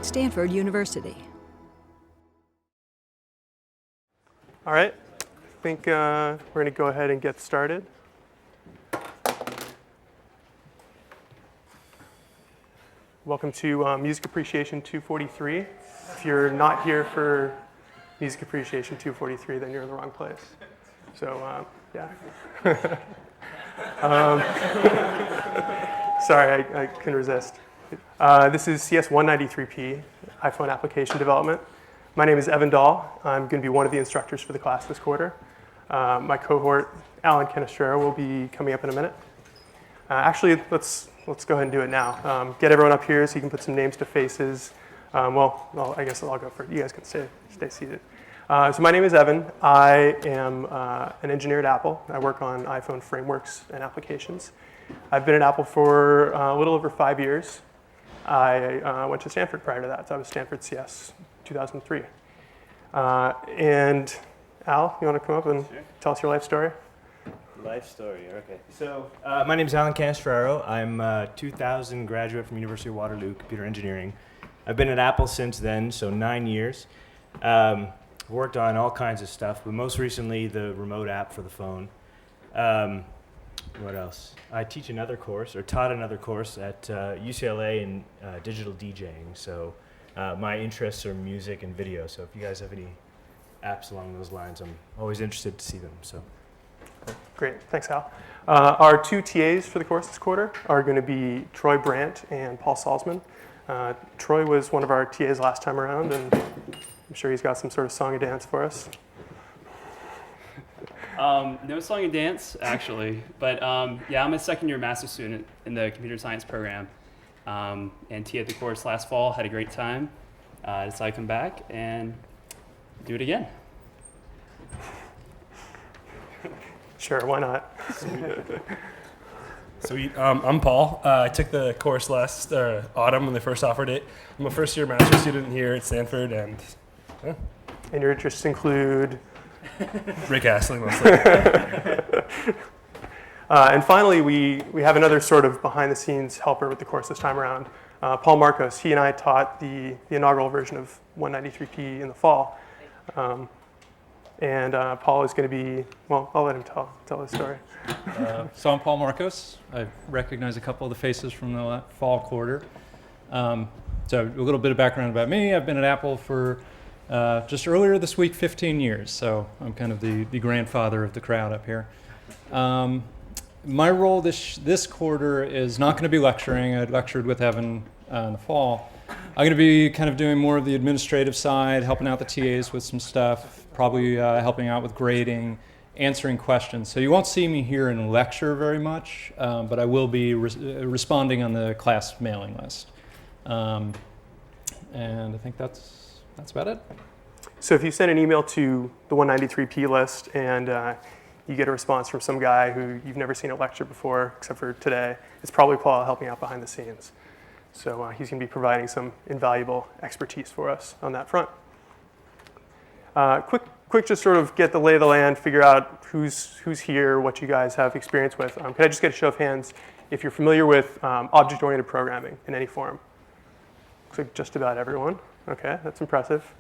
Stanford University. All right, I think we're going to go ahead and get started. Welcome to Music Appreciation 243. If you're not here for Music Appreciation 243, then you're in the wrong place. So, yeah. Sorry, I couldn't resist. This is CS 193P, iPhone application development. My name is Evan Dahl. I'm going to be one of the instructors for the class this quarter. My cohort, Alan Canestraro, will be coming up in a minute. Actually, let's go ahead and do it now. Get everyone up here so you can put some names to faces. Well, I guess I'll go for it. You guys can stay seated. So my name is Evan. I am an engineer at Apple. I work on iPhone frameworks and applications. I've been at Apple for a little over 5 years. I went to Stanford prior to that, so I was Stanford CS 2003. And Al, you want to come up and tell us your life story? Life story, okay. So my name is Alan Canestraro. I'm a 2000 graduate from University of Waterloo, computer engineering. I've been at Apple since then, so 9 years. Worked on all kinds of stuff, but most recently the remote app for the phone. What else? I teach another course, or taught another course at UCLA in digital DJing. So my interests are music and video. So if you guys have any apps along those lines, I'm always interested to see them. So. Great, thanks Al. Our two TAs for the course this quarter are going to be Troy Brandt and Paul Salzman. Troy was one of our TAs last time around, and I'm sure he's got some sort of song and dance for us. No song and dance, actually, but yeah, I'm a second-year master's student in the computer science program, and TA'd the course last fall, had a great time. Decided to come back and do it again. Sure, why not? Sweet. I'm Paul. I took the course last autumn when they first offered it. I'm a first-year master's student here at Stanford, and And your interests include? Rick Astley mostly. And finally, we have another sort of behind-the-scenes helper with the course this time around. Paul Marcos. He and I taught the inaugural version of 193P in the fall. And Paul is going to be, well, I'll let him tell his story. So I'm Paul Marcos. I recognize a couple of the faces from the fall quarter. So a little bit of background about me. I've been at Apple for just earlier this week, 15 years. So I'm kind of the grandfather of the crowd up here. My role this quarter is not going to be lecturing. I lectured with Evan in the fall. I'm going to be kind of doing more of the administrative side, helping out the TAs with some stuff, probably helping out with grading, answering questions. So you won't see me here in lecture very much, but I will be responding on the class mailing list. And I think that's about it. So if you send an email to the 193P list and you get a response from some guy who you've never seen at lecture before, except for today, it's probably Paul helping out behind the scenes. So he's going to be providing some invaluable expertise for us on that front. Quick, just sort of get the lay of the land, figure out who's here, what you guys have experience with. Can I just get a show of hands if you're familiar with object-oriented programming in any form? Looks like just about everyone. Okay, that's impressive.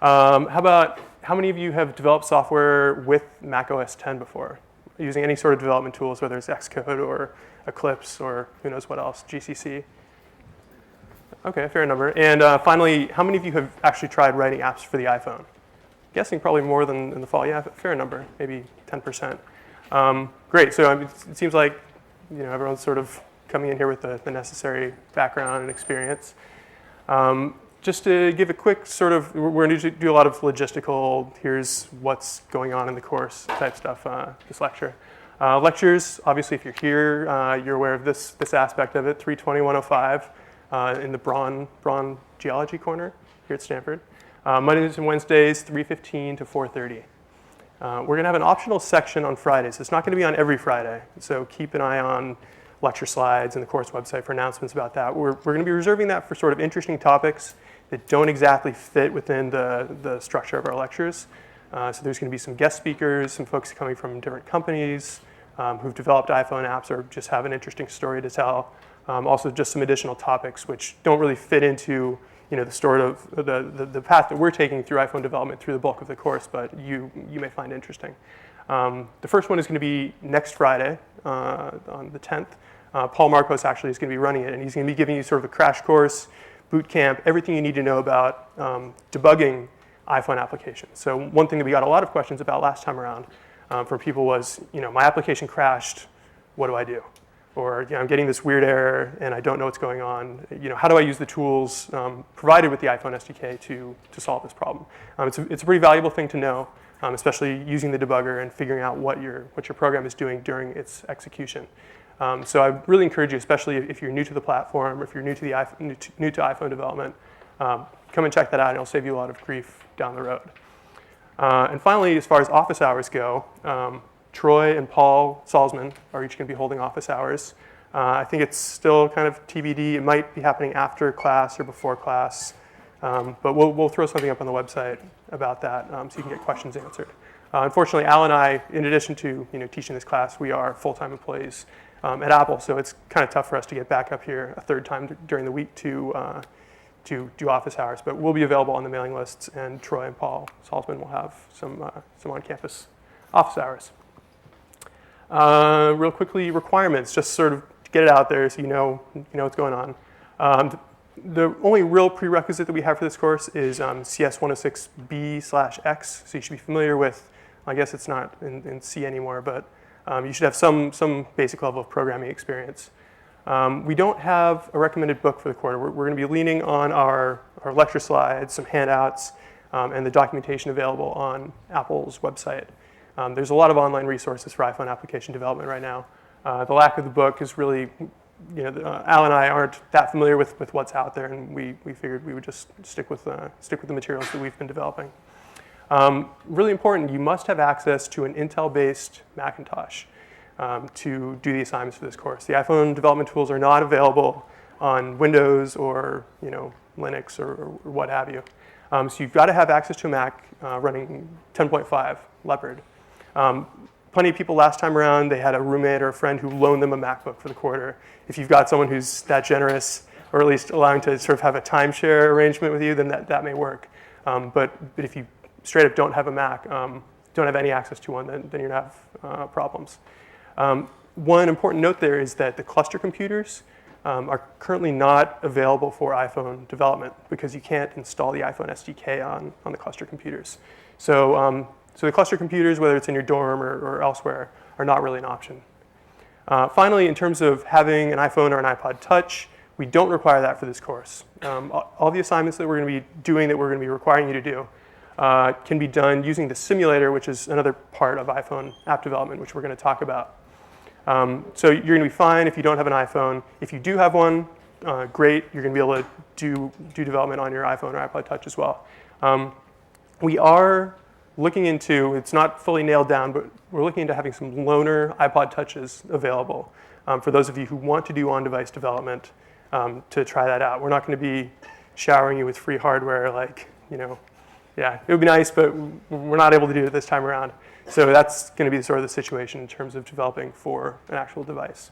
How many of you have developed software with Mac OS X before? Using any sort of development tools, whether it's Xcode or Eclipse or who knows what else, GCC? Okay, fair number. And finally, how many of you have actually tried writing apps for the iPhone? Guessing probably more than in the fall. Yeah, fair number, maybe 10%. Great, so it seems like everyone's sort of coming in here with the necessary background and experience. Just to give a quick sort of, we're going to do a lot of logistical, here's what's going on in the course type stuff this lecture. Lectures, obviously if you're here, you're aware of this aspect of it, 320-105 in the Braun Geology Corner here at Stanford. Mondays and Wednesdays, 3:15 to 4:30. We're going to have an optional section on Fridays. It's not going to be on every Friday, so keep an eye on lecture slides and the course website for announcements about that. We're going to be reserving that for sort of interesting topics that don't exactly fit within the structure of our lectures. So there's going to be some guest speakers, some folks coming from different companies who've developed iPhone apps or just have an interesting story to tell. Also just some additional topics which don't really fit into the sort of the path that we're taking through iPhone development through the bulk of the course, but you may find interesting. The first one is going to be next Friday on the 10th. Paul Marcos actually is going to be running it, and he's going to be giving you sort of a crash course, boot camp, everything you need to know about debugging iPhone applications. So one thing that we got a lot of questions about last time around from people was, my application crashed, what do I do? Or I'm getting this weird error and I don't know what's going on. How do I use the tools provided with the iPhone SDK to solve this problem? It's a pretty valuable thing to know, especially using the debugger and figuring out what your program is doing during its execution. So I really encourage you, especially if you're new to the platform or if you're new to iPhone development, come and check that out, and it'll save you a lot of grief down the road. And finally, as far as office hours go, Troy and Paul Salzman are each going to be holding office hours. I think it's still kind of TBD. It might be happening after class or before class, but we'll throw something up on the website about that so you can get questions answered. Unfortunately, Al and I, in addition to teaching this class, we are full-time employees at Apple, so it's kind of tough for us to get back up here a third time during the week to do office hours. But we'll be available on the mailing lists, and Troy and Paul Salzman will have some on-campus office hours. Real quickly, requirements, just sort of to get it out there so you know what's going on. The only real prerequisite that we have for this course is CS 106B/X, so you should be familiar with, I guess it's not in C anymore, but you should have some basic level of programming experience. We don't have a recommended book for the quarter. We're going to be leaning on our lecture slides, some handouts, and the documentation available on Apple's website. There's a lot of online resources for iPhone application development right now. The lack of the book is really, Al and I aren't that familiar with what's out there, and we figured we would just stick with the materials that we've been developing. Really important, you must have access to an Intel-based Macintosh to do the assignments for this course. The iPhone development tools are not available on Windows or Linux or what have you. So you've got to have access to a Mac running 10.5 Leopard. Plenty of people last time around, they had a roommate or a friend who loaned them a MacBook for the quarter. If you've got someone who's that generous, or at least allowing to sort of have a timeshare arrangement with you, then that may work. But if you straight up don't have a Mac, don't have any access to one, then you're going to have problems. One important note there is that the cluster computers are currently not available for iPhone development because you can't install the iPhone SDK on the cluster computers. So the cluster computers, whether it's in your dorm or elsewhere, are not really an option. Finally, in terms of having an iPhone or an iPod Touch, we don't require that for this course. All the assignments that we're going to be doing, that we're going to be requiring you to do, can be done using the simulator, which is another part of iPhone app development, which we're going to talk about. So you're going to be fine if you don't have an iPhone. If you do have one, great. You're going to be able to do development on your iPhone or iPod Touch as well. We are looking into, it's not fully nailed down, but we're looking into having some loaner iPod Touches available for those of you who want to do on-device development to try that out. We're not going to be showering you with free hardware yeah, it would be nice, but we're not able to do it this time around. So that's going to be sort of the situation in terms of developing for an actual device.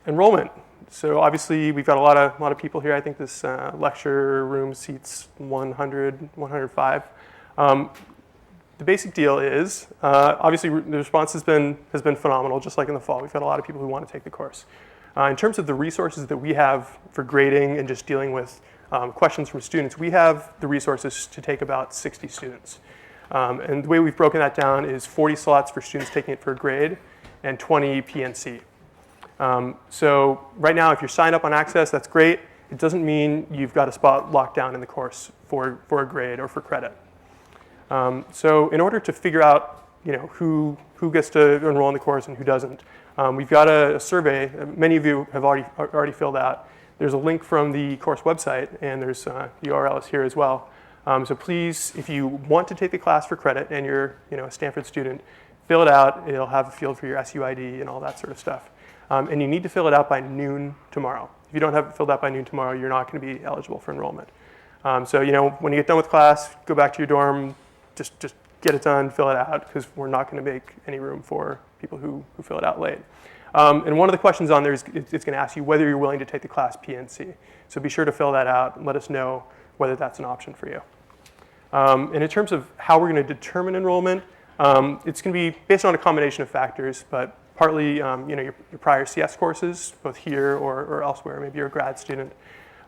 Enrollment. So obviously we've got a lot of people here. I think this lecture room seats 100, 105. The basic deal is, obviously the response has been phenomenal, just like in the fall. We've got a lot of people who want to take the course. In terms of the resources that we have for grading and just dealing with questions from students, we have the resources to take about 60 students. And the way we've broken that down is 40 slots for students taking it for a grade and 20 PNC. So right now, if you're signed up on Access, that's great. It doesn't mean you've got a spot locked down in the course for a grade or for credit. So in order to figure out who gets to enroll in the course and who doesn't, we've got a survey. Many of you have already filled out. There's a link from the course website, and there's the URL is here as well. So please, if you want to take the class for credit and you're a Stanford student, fill it out. It'll have a field for your SUID and all that sort of stuff. And you need to fill it out by noon tomorrow. If you don't have it filled out by noon tomorrow, you're not going to be eligible for enrollment. So when you get done with class, go back to your dorm, just get it done, fill it out, because we're not going to make any room for people who fill it out late. And one of the questions on there is it's going to ask you whether you're willing to take the class PNC. So be sure to fill that out and let us know whether that's an option for you. And in terms of how we're going to determine enrollment, it's going to be based on a combination of factors, but partly your prior CS courses, both here or elsewhere. Maybe you're a grad student.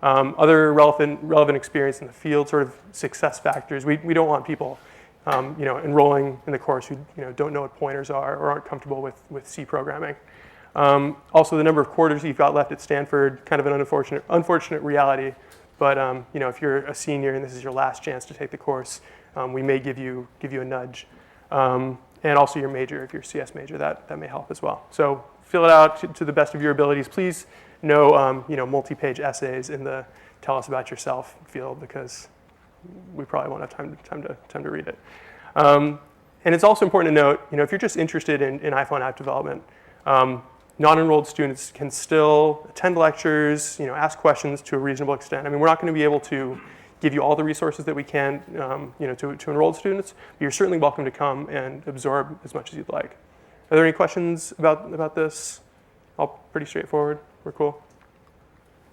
Other relevant experience in the field, sort of success factors. We don't want people enrolling in the course who don't know what pointers are or aren't comfortable with C programming. Also, the number of quarters you've got left at Stanford, kind of an unfortunate reality. But if you're a senior and this is your last chance to take the course, we may give you a nudge. And also your major, if you're a CS major, that may help as well. So fill it out to the best of your abilities. Please no multi-page essays in the tell us about yourself field, because we probably won't have time to read it. And it's also important to note, if you're just interested in iPhone app development, non-enrolled students can still attend lectures, ask questions to a reasonable extent. I mean, we're not going to be able to give you all the resources that we can, to enrolled students, but you're certainly welcome to come and absorb as much as you'd like. Are there any questions about this? All pretty straightforward. We're cool.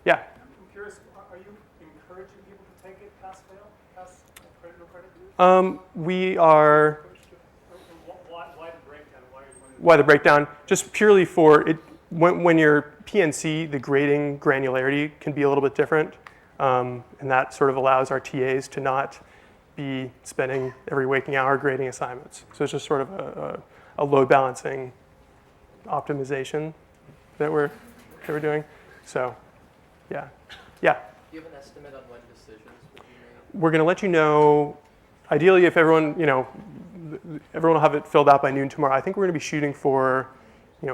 Yeah. I'm curious, are you encouraging people to take it pass-fail? Pass credit or credit? We are. Why the breakdown? Why the breakdown? Just purely for it. When you're PNC, the grading granularity can be a little bit different, and that sort of allows our TAs to not be spending every waking hour grading assignments. So it's just sort of a load balancing optimization that we're doing. So, yeah. Do you have an estimate on when decisions will be made? We're going to let you know, ideally, if everyone will have it filled out by noon tomorrow. I think we're going to be shooting for,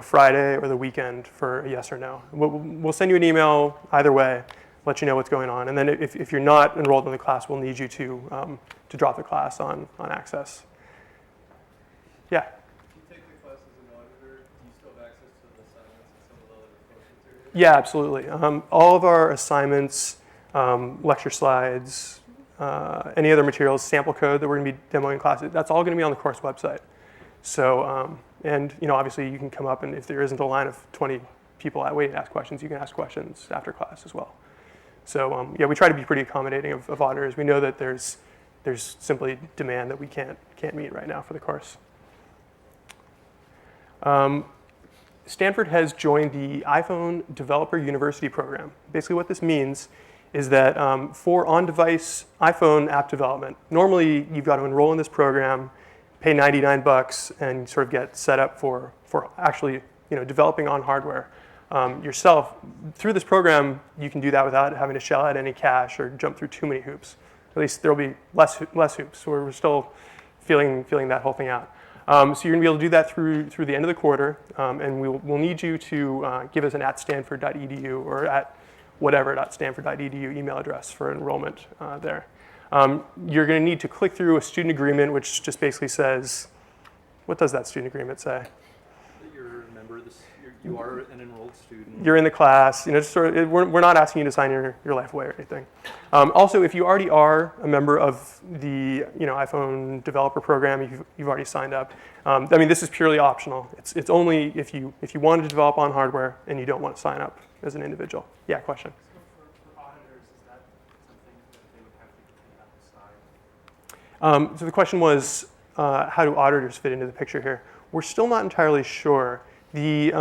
Friday or the weekend for a yes or no. We'll send you an email either way, let you know what's going on. And then if you're not enrolled in the class, we'll need you to drop the class on Access. Yeah? Yeah, absolutely. All of our assignments, lecture slides, any other materials, sample code that we're going to be demoing in class, that's all going to be on the course website. So, obviously you can come up, and if there isn't a line of 20 people waiting to ask questions, you can ask questions after class as well. So, we try to be pretty accommodating of auditors. We know that there's simply demand that we can't meet right now for the course. Stanford has joined the iPhone Developer University program. Basically what this means is that for on-device iPhone app development, normally you've got to enroll in this program, pay $99, and sort of get set up for actually developing on hardware yourself. Through this program, you can do that without having to shell out any cash or jump through too many hoops. At least there'll be less hoops. So we're still feeling that whole thing out. So you're going to be able to do that through the end of the quarter, and we'll need you to give us an @stanford.edu or at whatever.stanford.edu email address for enrollment there. You're going to need to click through a student agreement, which just basically says, what does that student agreement say? That you're a member of this, you are an enrolled student. You're in the class. Just sort of, we're not asking you to sign your life away or anything. Also, if you already are a member of the iPhone developer program, you've already signed up. This is purely optional. It's only if you wanted to develop on hardware and you don't want to sign up as an individual. Yeah, question. For auditors, is that something that they would have to decide? So the question was, how do auditors fit into the picture here? We're still not entirely sure. The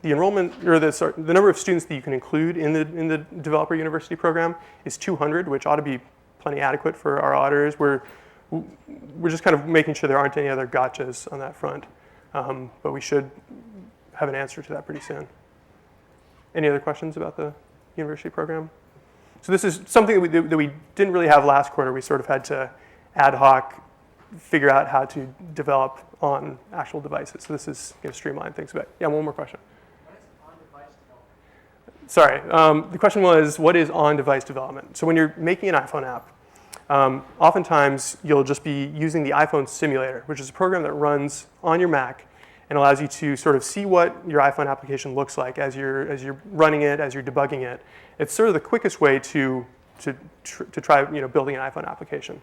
enrollment, or the number of students that you can include in the Developer University program is 200, which ought to be plenty adequate for our auditors. We're just kind of making sure there aren't any other gotchas on that front, but we should have an answer to that pretty soon. Any other questions about the university program? So this is something that we didn't really have last quarter. We sort of had to ad hoc figure out how to develop on actual devices. So this is going to streamline things a bit. Yeah, one more question. What is on-device development? Sorry, the question was, what is on-device development? So when you're making an iPhone app, oftentimes you'll just be using the iPhone simulator, which is a program that runs on your Mac and allows you to sort of see what your iPhone application looks like as you're running it, as you're debugging it. It's sort of the quickest way to try building an iPhone application.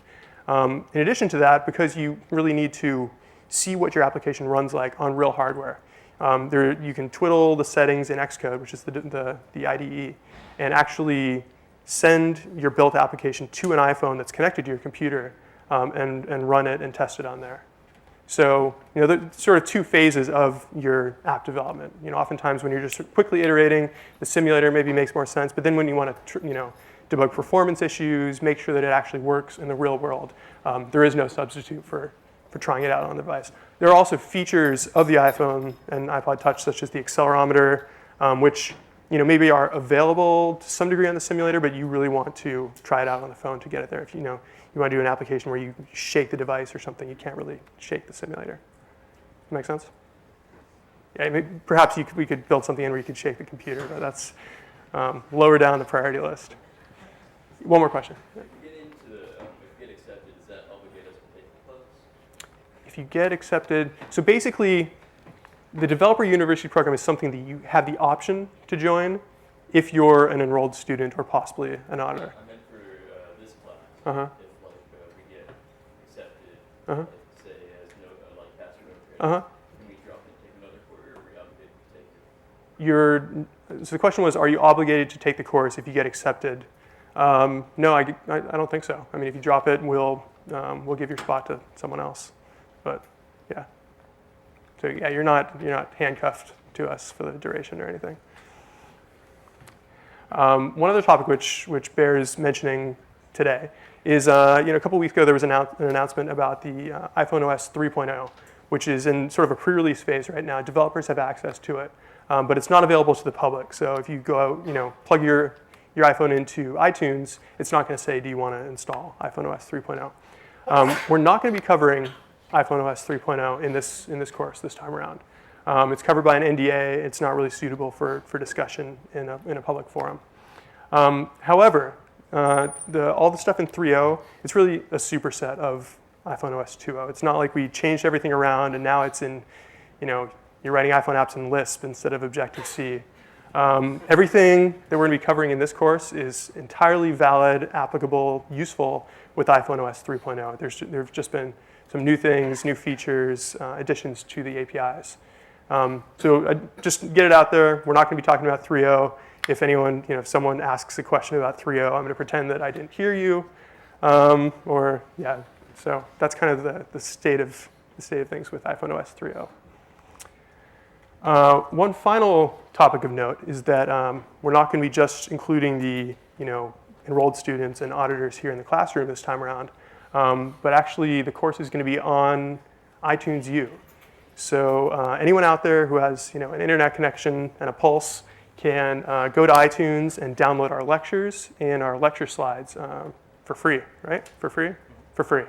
In addition to that, because you really need to see what your application runs like on real hardware, You can twiddle the settings in Xcode, which is the IDE, and actually send your built application to an iPhone that's connected to your computer and run it and test it on there. So, there's sort of two phases of your app development. Oftentimes when you're just quickly iterating, the simulator maybe makes more sense, but then when you want to, debug performance issues, make sure that it actually works in the real world, there is no substitute for trying it out on the device. There are also features of the iPhone and iPod Touch, such as the accelerometer, which maybe are available to some degree on the simulator, but you really want to try it out on the phone to get it there. If you want to do an application where you shake the device or something, you can't really shake the simulator. Make sense? Yeah, perhaps we could build something in where you could shake the computer, but that's lower down the priority list. One more question. If you get accepted, does that obligate us to take the class? If you get accepted, so basically, the Developer University program is something that you have the option to join if you're an enrolled student or possibly an auditor. I meant for this class. Uh-huh. If we get accepted, Uh-huh. say as pass or no credit, Uh-huh. can we drop and take another quarter, or are we obligated to take it? So the question was, are you obligated to take the course if you get accepted? No, I don't think so. I mean, if you drop it, we'll give your spot to someone else. But yeah. So yeah, you're not handcuffed to us for the duration or anything. One other topic which bears mentioning today is a couple weeks ago there was an announcement about the iPhone OS 3.0, which is in sort of a pre-release phase right now. Developers have access to it, but it's not available to the public. So if you go out, plug your iPhone into iTunes, it's not going to say, do you want to install iPhone OS 3.0? We're not going to be covering iPhone OS 3.0 in this course this time around. It's covered by an NDA. It's not really suitable for discussion in a public forum. However, all the stuff in 3.0, it's really a superset of iPhone OS 2.0. It's not like we changed everything around and now it's in, you're writing iPhone apps in Lisp instead of Objective-C. Everything that we're going to be covering in this course is entirely valid, applicable, useful with iPhone OS 3.0. There's just been some new things, new features, additions to the APIs. So just get it out there. We're not going to be talking about 3.0. If someone asks a question about 3.0, I'm going to pretend that I didn't hear you. So that's kind of the state of things with iPhone OS 3.0. One final topic of note is that we're not going to be just including the enrolled students and auditors here in the classroom this time around, but actually the course is going to be on iTunes U. So anyone out there who has an internet connection and a pulse can go to iTunes and download our lectures and our lecture slides for free, right? For free? For free.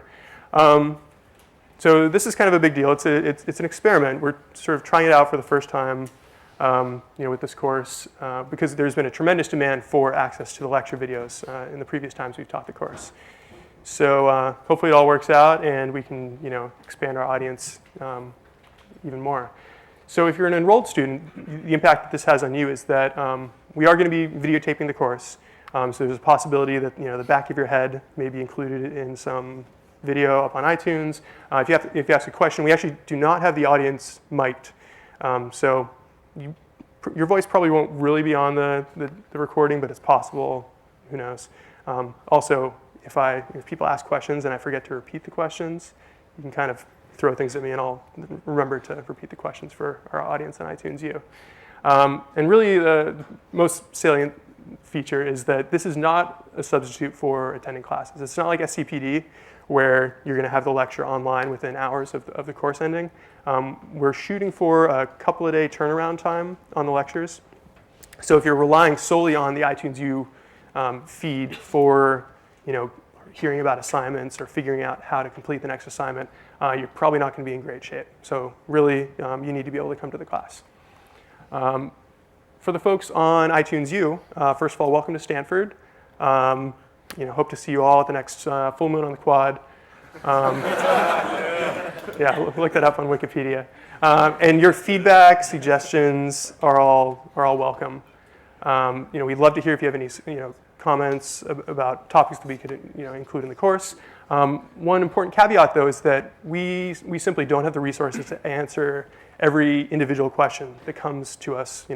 So this is kind of a big deal. It's an experiment. We're sort of trying it out for the first time, with this course because there's been a tremendous demand for access to the lecture videos in the previous times we've taught the course. So hopefully it all works out and we can expand our audience even more. So if you're an enrolled student, the impact that this has on you is that we are going to be videotaping the course. So there's a possibility that the back of your head may be included in some video up on iTunes. If you ask a question, we actually do not have the audience mic'd. So your voice probably won't really be on the recording, but it's possible. Who knows? Also, if people ask questions and I forget to repeat the questions, you can kind of throw things at me and I'll remember to repeat the questions for our audience on iTunes U. And really the most salient feature is that this is not a substitute for attending classes. It's not like SCPD where you're going to have the lecture online within hours of the course ending. We're shooting for a couple of day turnaround time on the lectures. So if you're relying solely on the iTunes U feed for hearing about assignments or figuring out how to complete the next assignment, you're probably not going to be in great shape. So really, you need to be able to come to the class. For the folks on iTunes U, first of all, welcome to Stanford. Hope to see you all at the next full moon on the quad. Yeah, look that up on Wikipedia. And your feedback, suggestions are all welcome. We'd love to hear if you have any comments about topics that we could include in the course. One important caveat, though, is that we simply don't have the resources to answer every individual question that comes to us,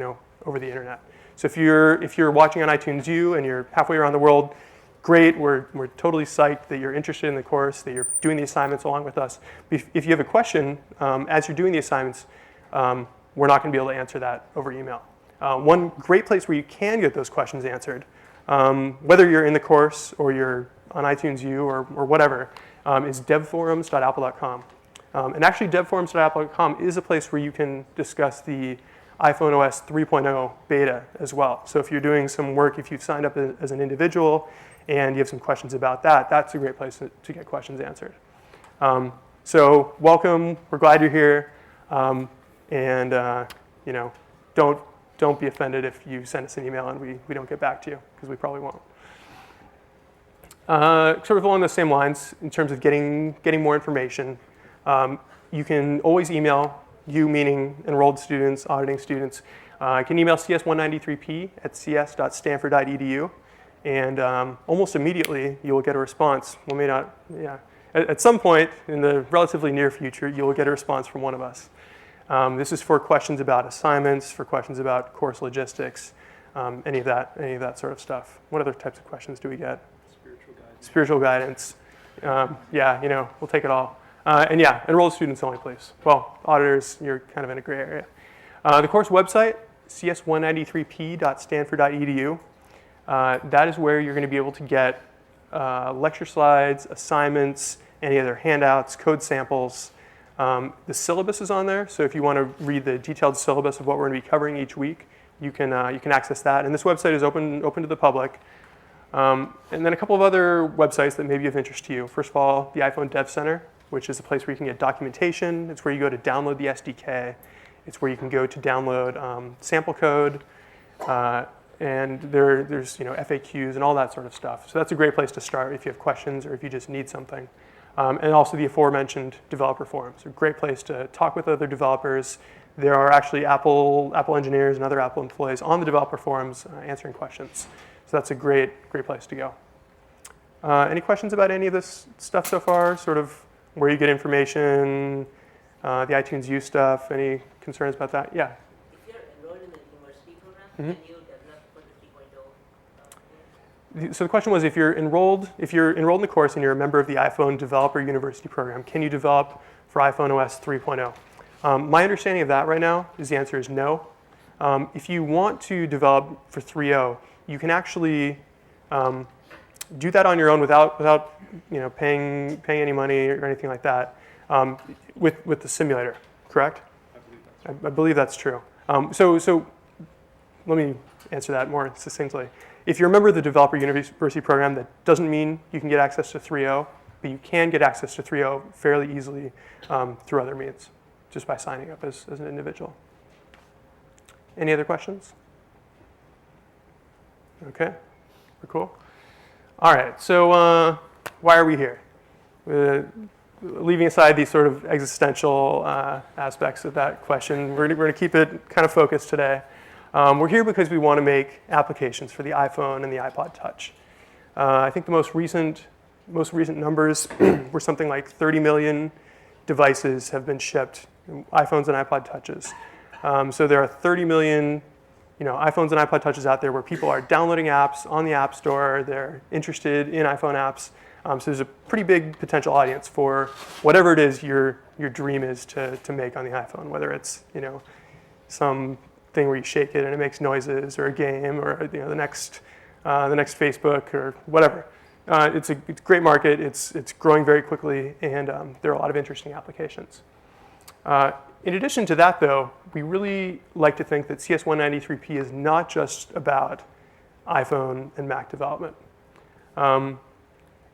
over the internet. So if you're watching on iTunes U and you're halfway around the world, great. We're totally psyched that you're interested in the course, that you're doing the assignments along with us. If you have a question as you're doing the assignments, we're not going to be able to answer that over email. One great place where you can get those questions answered, whether you're in the course or you're on iTunes U or whatever, is devforums.apple.com. And actually, devforums.apple.com is a place where you can discuss the iPhone OS 3.0 beta as well. So if you're doing some work, if you've signed up as an individual and you have some questions about that, that's a great place to get questions answered. So welcome. We're glad you're here. And don't be offended if you send us an email and we don't get back to you, because we probably won't. Sort of along those same lines, in terms of getting more information, you can always email, you meaning enrolled students, auditing students. You can email cs193p@cs.stanford.edu, and almost immediately you will get a response. Well, may not, yeah. At some point in the relatively near future, you will get a response from one of us. This is for questions about assignments, for questions about course logistics, any of that sort of stuff. What other types of questions do we get? Spiritual guidance. Yeah, we'll take it all. And yeah, enrolled students only, please. Well, auditors, you're kind of in a gray area. The course website, cs193p.stanford.edu. That is where you're going to be able to get lecture slides, assignments, any other handouts, code samples. The syllabus is on there, so if you want to read the detailed syllabus of what we're going to be covering each week, you can access that. And this website is open to the public. And then a couple of other websites that may be of interest to you. First of all, the iPhone Dev Center, which is a place where you can get documentation. It's where you go to download the SDK. It's where you can go to download sample code. And there's FAQs and all that sort of stuff. So that's a great place to start if you have questions or if you just need something. And also the aforementioned developer forums. A great place to talk with other developers. There are actually Apple engineers and other Apple employees on the developer forums answering questions. So that's a great place to go. Any questions about any of this stuff so far? Sort of where you get information, the iTunes U stuff, any concerns about that? Yeah? If you're enrolled in the university program, Mm-hmm. can you develop for the 3.0? So the question was, if you're enrolled in the course and you're a member of the iPhone Developer University program, can you develop for iPhone OS 3.0? My understanding of that right now is the answer is no. If you want to develop for 3.0, you can actually do that on your own without paying any money or anything like that with the simulator, correct? I believe that's true. So let me answer that more succinctly. If you're a member of the Developer University program, that doesn't mean you can get access to 3.0, but you can get access to 3.0 fairly easily through other means, just by signing up as an individual. Any other questions? Okay, we're cool. All right, so why are we here? Leaving aside these sort of existential aspects of that question, we're going to keep it kind of focused today. We're here because we want to make applications for the iPhone and the iPod Touch. I think the most recent numbers were something like 30 million devices have been shipped, iPhones and iPod Touches. So there are 30 million iPhones and iPod Touches out there where people are downloading apps on the App Store. They're interested in iPhone apps. So there's a pretty big potential audience for whatever it is your dream is to make on the iPhone, whether it's some thing where you shake it and it makes noises, or a game, or the next Facebook or whatever. It's a great market. It's growing very quickly, and there are a lot of interesting applications. In addition to that, though, we really like to think that CS193P is not just about iPhone and Mac development.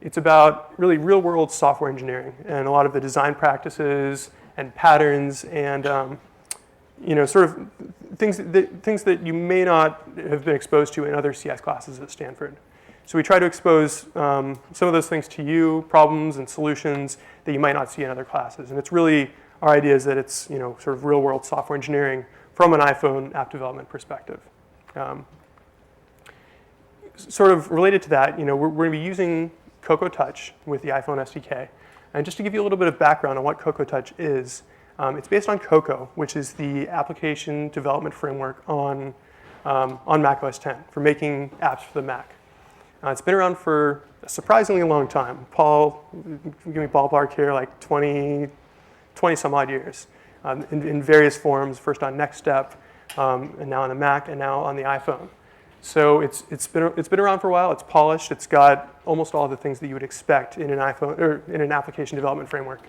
It's about really real-world software engineering and a lot of the design practices and patterns and sort of things that you may not have been exposed to in other CS classes at Stanford. So we try to expose some of those things to you, problems and solutions that you might not see in other classes. And it's really our idea is that it's sort of real-world software engineering from an iPhone app development perspective. Sort of related to that, we're going to be using Cocoa Touch with the iPhone SDK. And just to give you a little bit of background on what Cocoa Touch is, It's based on Cocoa, which is the application development framework on Mac OS X for making apps for the Mac. It's been around for a surprisingly long time. Paul, give me ballpark here, like 20 some odd years in various forms, first on Next Step, and now on the Mac, and now on the iPhone. So it's been around for a while. It's polished. It's got almost all the things that you would expect in an iPhone or in an application development framework.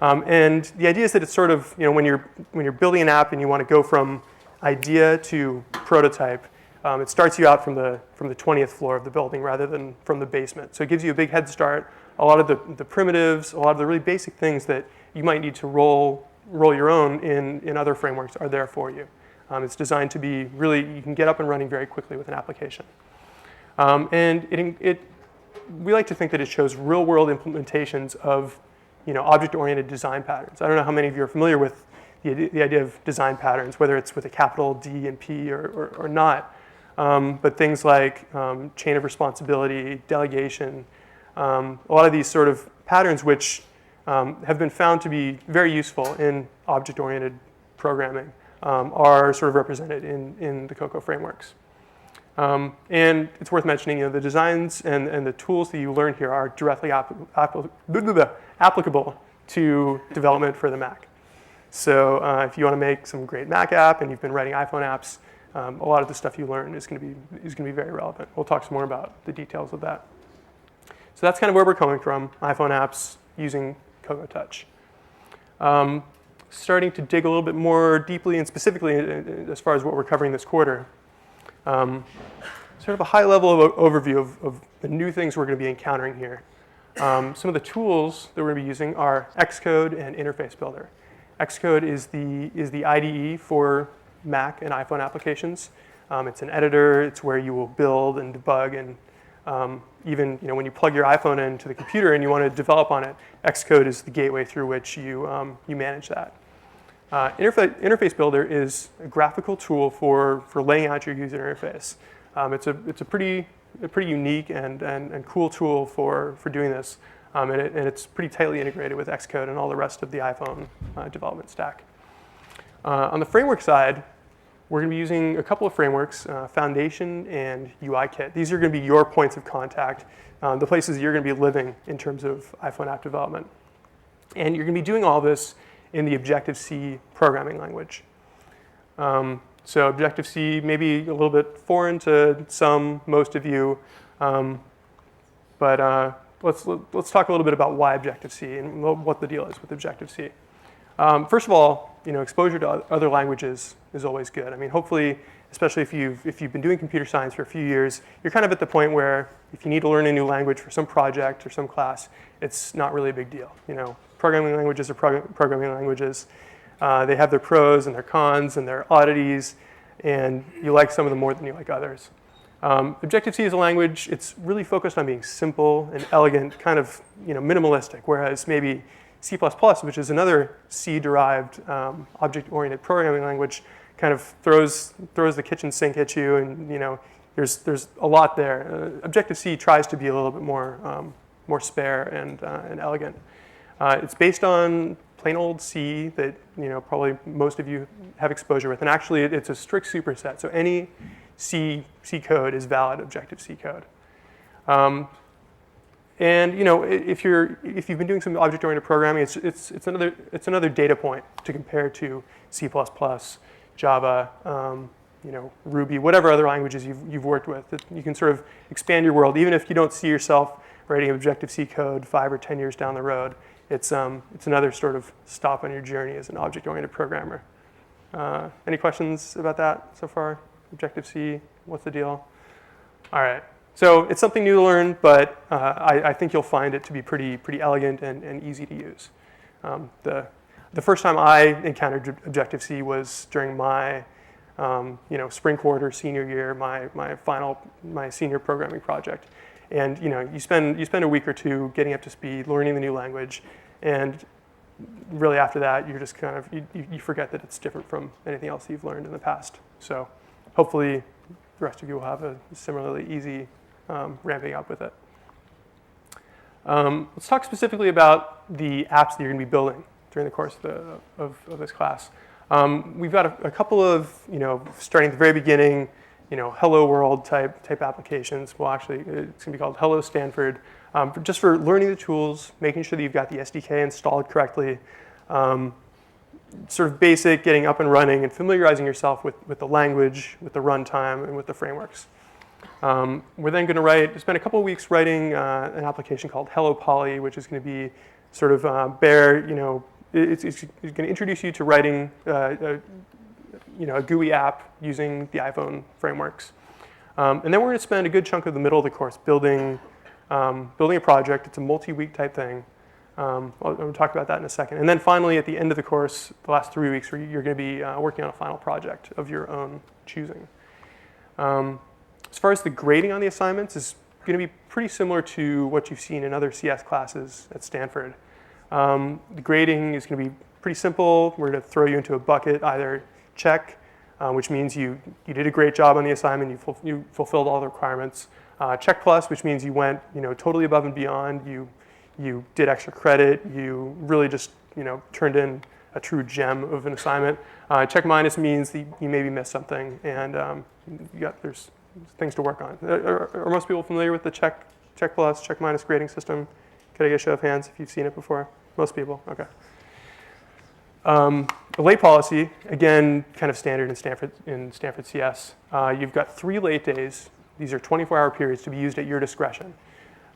And the idea is that it's sort of, when you're building an app and you want to go from idea to prototype, it starts you out from the 20th floor of the building rather than from the basement. So it gives you a big head start. A lot of the primitives, a lot of the really basic things that you might need to roll your own in other frameworks are there for you. It's designed to be really, you can get up and running very quickly with an application. And we like to think that it shows real-world implementations of object-oriented design patterns. I don't know how many of you are familiar with the idea of design patterns, whether it's with a capital D and P or not. But things like chain of responsibility, delegation, a lot of these sort of patterns which have been found to be very useful in object-oriented programming are sort of represented in the Cocoa frameworks. And it's worth mentioning, the designs and the tools that you learn here are directly applicable to development for the Mac. So if you want to make some great Mac app and you've been writing iPhone apps, a lot of the stuff you learn is going to be very relevant. We'll talk some more about the details of that. So that's kind of where we're coming from, iPhone apps using Cocoa Touch. Starting to dig a little bit more deeply and specifically as far as what we're covering this quarter. Sort of a high-level overview of the new things we're going to be encountering here. Some of the tools that we're going to be using are Xcode and Interface Builder. Xcode is the IDE for Mac and iPhone applications. It's an editor. It's where you will build and debug, and even when you plug your iPhone into the computer and you want to develop on it, Xcode is the gateway through which you manage that. Interface Builder is a graphical tool for laying out your user interface. It's a pretty unique and cool tool for doing this, and it's pretty tightly integrated with Xcode and all the rest of the iPhone development stack. On the framework side, we're going to be using a couple of frameworks, Foundation and UIKit. These are going to be your points of contact, the places you're going to be living in terms of iPhone app development. And you're going to be doing all this in the Objective-C programming language. So Objective-C may be a little bit foreign to most of you, but let's talk a little bit about why Objective-C and what the deal is with Objective-C. First of all, exposure to other languages is always good. I mean, hopefully, especially if you've been doing computer science for a few years, you're kind of at the point where if you need to learn a new language for some project or some class, it's not really a big deal. Programming languages are programming languages. They have their pros and their cons and their oddities, and you like some of them more than you like others. Objective-C is a language. It's really focused on being simple and elegant, kind of minimalistic, whereas maybe C++, which is another C-derived object-oriented programming language, kind of throws the kitchen sink at you, and there's a lot there. Objective-C tries to be a little bit more spare and elegant. It's based on plain old C that probably most of you have exposure with, and actually it's a strict superset. So any C code is valid Objective-C code. And if you've been doing some object-oriented programming, it's another data point to compare to C++, Java, Ruby, whatever other languages you've worked with. You can sort of expand your world, even if you don't see yourself writing Objective-C code 5 or 10 years down the road. It's another sort of stop on your journey as an object-oriented programmer. Any questions about that so far? Objective-C, what's the deal? All right. So it's something new to learn, but I think you'll find it to be pretty elegant and easy to use. The first time I encountered Objective-C was during my spring quarter senior year, my senior programming project. And you spend a week or two getting up to speed, learning the new language, and really after that you're just kind of you forget that it's different from anything else you've learned in the past. So hopefully the rest of you will have a similarly easy ramping up with it. Let's talk specifically about the apps that you're going to be building during the course of this class. We've got a couple of, starting at the very beginning, hello world type applications. Well, actually, it's going to be called Hello Stanford, just for learning the tools, making sure that you've got the SDK installed correctly, sort of basic getting up and running and familiarizing yourself with the language, with the runtime, and with the frameworks. We're then going to spend a couple of weeks writing an application called Hello Poly, which is going to be sort of it's going to introduce you to writing a GUI app using the iPhone frameworks. And then we're going to spend a good chunk of the middle of the course building a project. It's a multi-week type thing. I'll talk about that in a second. And then finally, at the end of the course, the last 3 weeks, you're going to be working on a final project of your own choosing. As far as the grading on the assignments, is going to be pretty similar to what you've seen in other CS classes at Stanford. The grading is going to be pretty simple. We're going to throw you into a bucket, either check, which means you did a great job on the assignment, you fulfilled all the requirements. Check plus, which means you went totally above and beyond. You did extra credit. You really just turned in a true gem of an assignment. Check minus means that you maybe missed something, and there's things to work on. Are most people familiar with the check plus, check minus grading system? Could I get a show of hands if you've seen it before? Most people, okay. The late policy, again, kind of standard in Stanford CS. You've got 3 late days. These are 24-hour periods to be used at your discretion.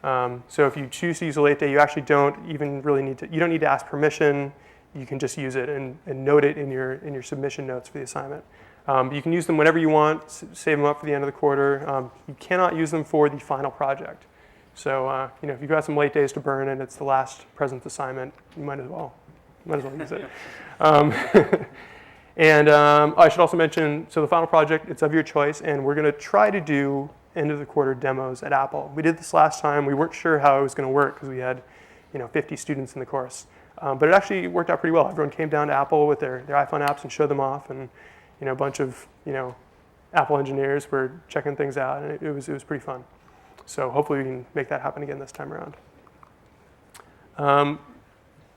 So if you choose to use a late day, you actually don't even really need to. You don't need to ask permission. You can just use it and note it in your submission notes for the assignment. You can use them whenever you want. Save them up for the end of the quarter. You cannot use them for the final project. So if you've got some late days to burn and it's the last present assignment, you might as well use it. And I should also mention, so the final project, it's of your choice, and we're going to try to do end of the quarter demos at Apple. We did this last time. We weren't sure how it was going to work because we had 50 students in the course. But it actually worked out pretty well. Everyone came down to Apple with their iPhone apps and showed them off, and a bunch of Apple engineers were checking things out, and it was pretty fun. So hopefully we can make that happen again this time around.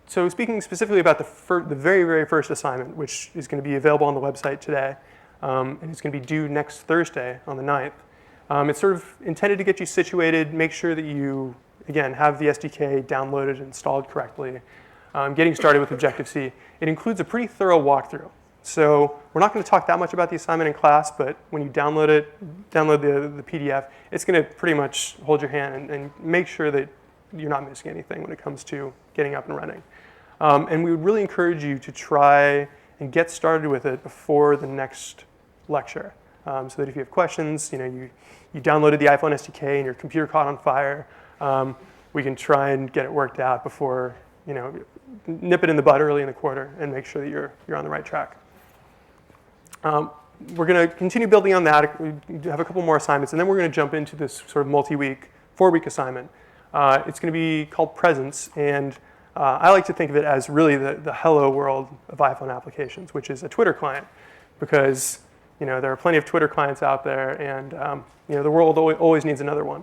So speaking specifically about the very, very first assignment, which is going to be available on the website today, and it's going to be due next Thursday on the 9th. It's sort of intended to get you situated, make sure that you, again, have the SDK downloaded and installed correctly. Getting started with Objective-C. It includes a pretty thorough walkthrough. So we're not going to talk that much about the assignment in class, but when you download the PDF, it's going to pretty much hold your hand and make sure that you're not missing anything when it comes to getting up and running. And we would really encourage you to try and get started with it before the next lecture. So that if you have questions, you downloaded the iPhone SDK and your computer caught on fire, we can try and get it worked out before, nip it in the bud early in the quarter and make sure that you're on the right track. We're going to continue building on that. We have a couple more assignments, and then we're going to jump into this sort of multi-week, 4-week assignment. It's going to be called Presence, and I like to think of it as really the hello world of iPhone applications, which is a Twitter client, because there are plenty of Twitter clients out there, and the world always needs another one.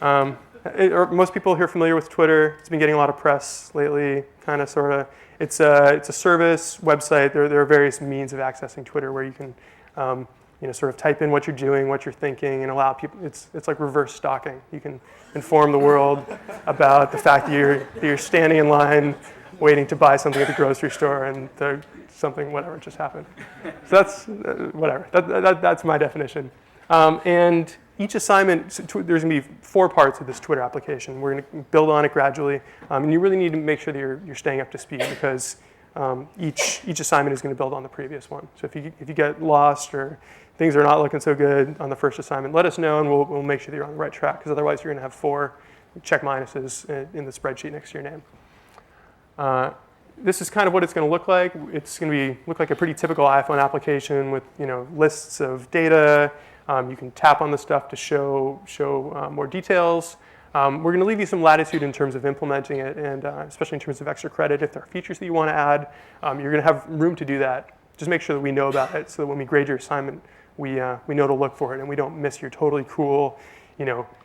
Are most people here familiar with Twitter? It's been getting a lot of press lately, kind of, sort of. It's a service website. There are various means of accessing Twitter where you can sort of type in what you're doing, what you're thinking, and allow people. It's like reverse stalking. You can inform the world about the fact that you're standing in line waiting to buy something at the grocery store, and whatever just happened. So that's whatever. That's my definition. And each assignment, there's going to be 4 parts of this Twitter application. We're going to build on it gradually, and you really need to make sure that you're staying up to speed, because each assignment is going to build on the previous one. So if you get lost or things are not looking so good on the first assignment, let us know, and we'll make sure that you're on the right track, because otherwise you're going to have 4 check minuses in the spreadsheet next to your name. This is kind of what it's going to look like. It's going to look like a pretty typical iPhone application with lists of data. You can tap on the stuff to show more details. We're going to leave you some latitude in terms of implementing it, and especially in terms of extra credit. If there are features that you want to add, you're going to have room to do that. Just make sure that we know about it, so that when we grade your assignment, we know to look for it, and we don't miss your totally cool,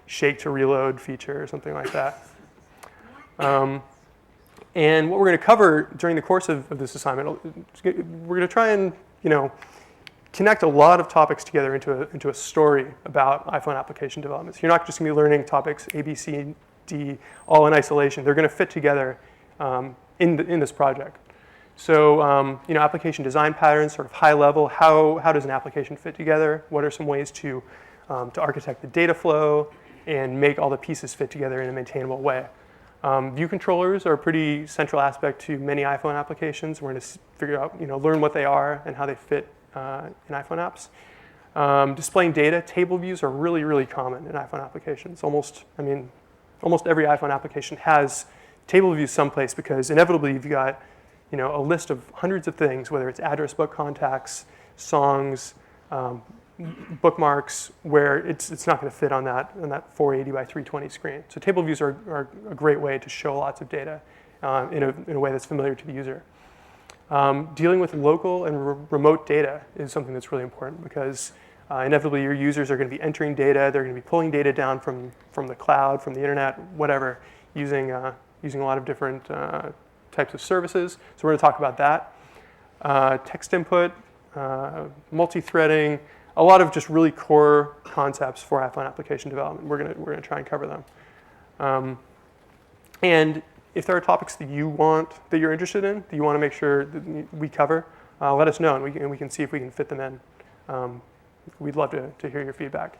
shake to reload feature or something like that. And what we're going to cover during the course of this assignment, we're going to try and connect a lot of topics together into a story about iPhone application development. So you're not just going to be learning topics A, B, C, D, all in isolation. They're going to fit together in this project. So application design patterns, sort of high level. How does an application fit together? What are some ways to architect the data flow and make all the pieces fit together in a maintainable way? View controllers are a pretty central aspect to many iPhone applications. We're going to figure out, learn what they are and how they fit in iPhone apps. Displaying data, table views are really, really common in iPhone applications. Almost every iPhone application has table views someplace because inevitably you've got, a list of hundreds of things, whether it's address book contacts, songs, bookmarks, where it's not going to fit on that 480 by 320 screen. So table views are a great way to show lots of data in a way that's familiar to the user. Dealing with local and remote data is something that's really important because inevitably your users are going to be entering data, they're going to be pulling data down from the cloud, from the internet, whatever, using a lot of different types of services. So we're going to talk about that. Text input, multi-threading, a lot of just really core concepts for iPhone application development. We're going to try and cover them. And if there are topics that you're interested in, that you want to make sure that we cover, let us know, and we can see if we can fit them in. We'd love to hear your feedback.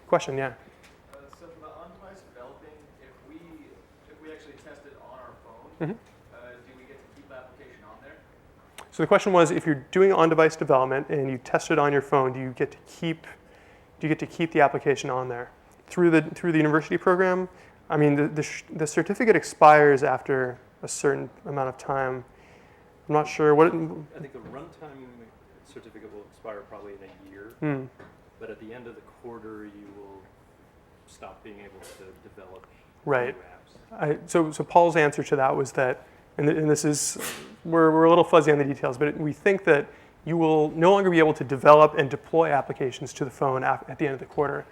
Question, yeah. So for the on-device developing, if we actually test it on our phone, do we get to keep the application on there? So the question was, if you're doing on-device development and you test it on your phone, do you get to keep the application on there through the university program? I mean, the certificate expires after a certain amount of time. I'm not sure what. I think the runtime certificate will expire probably in a year, but at the end of the quarter, you will stop being able to develop right. new apps. So Paul's answer to that was that, and this is, we're a little fuzzy on the details, but we think that you will no longer be able to develop and deploy applications to the phone at the end of the quarter.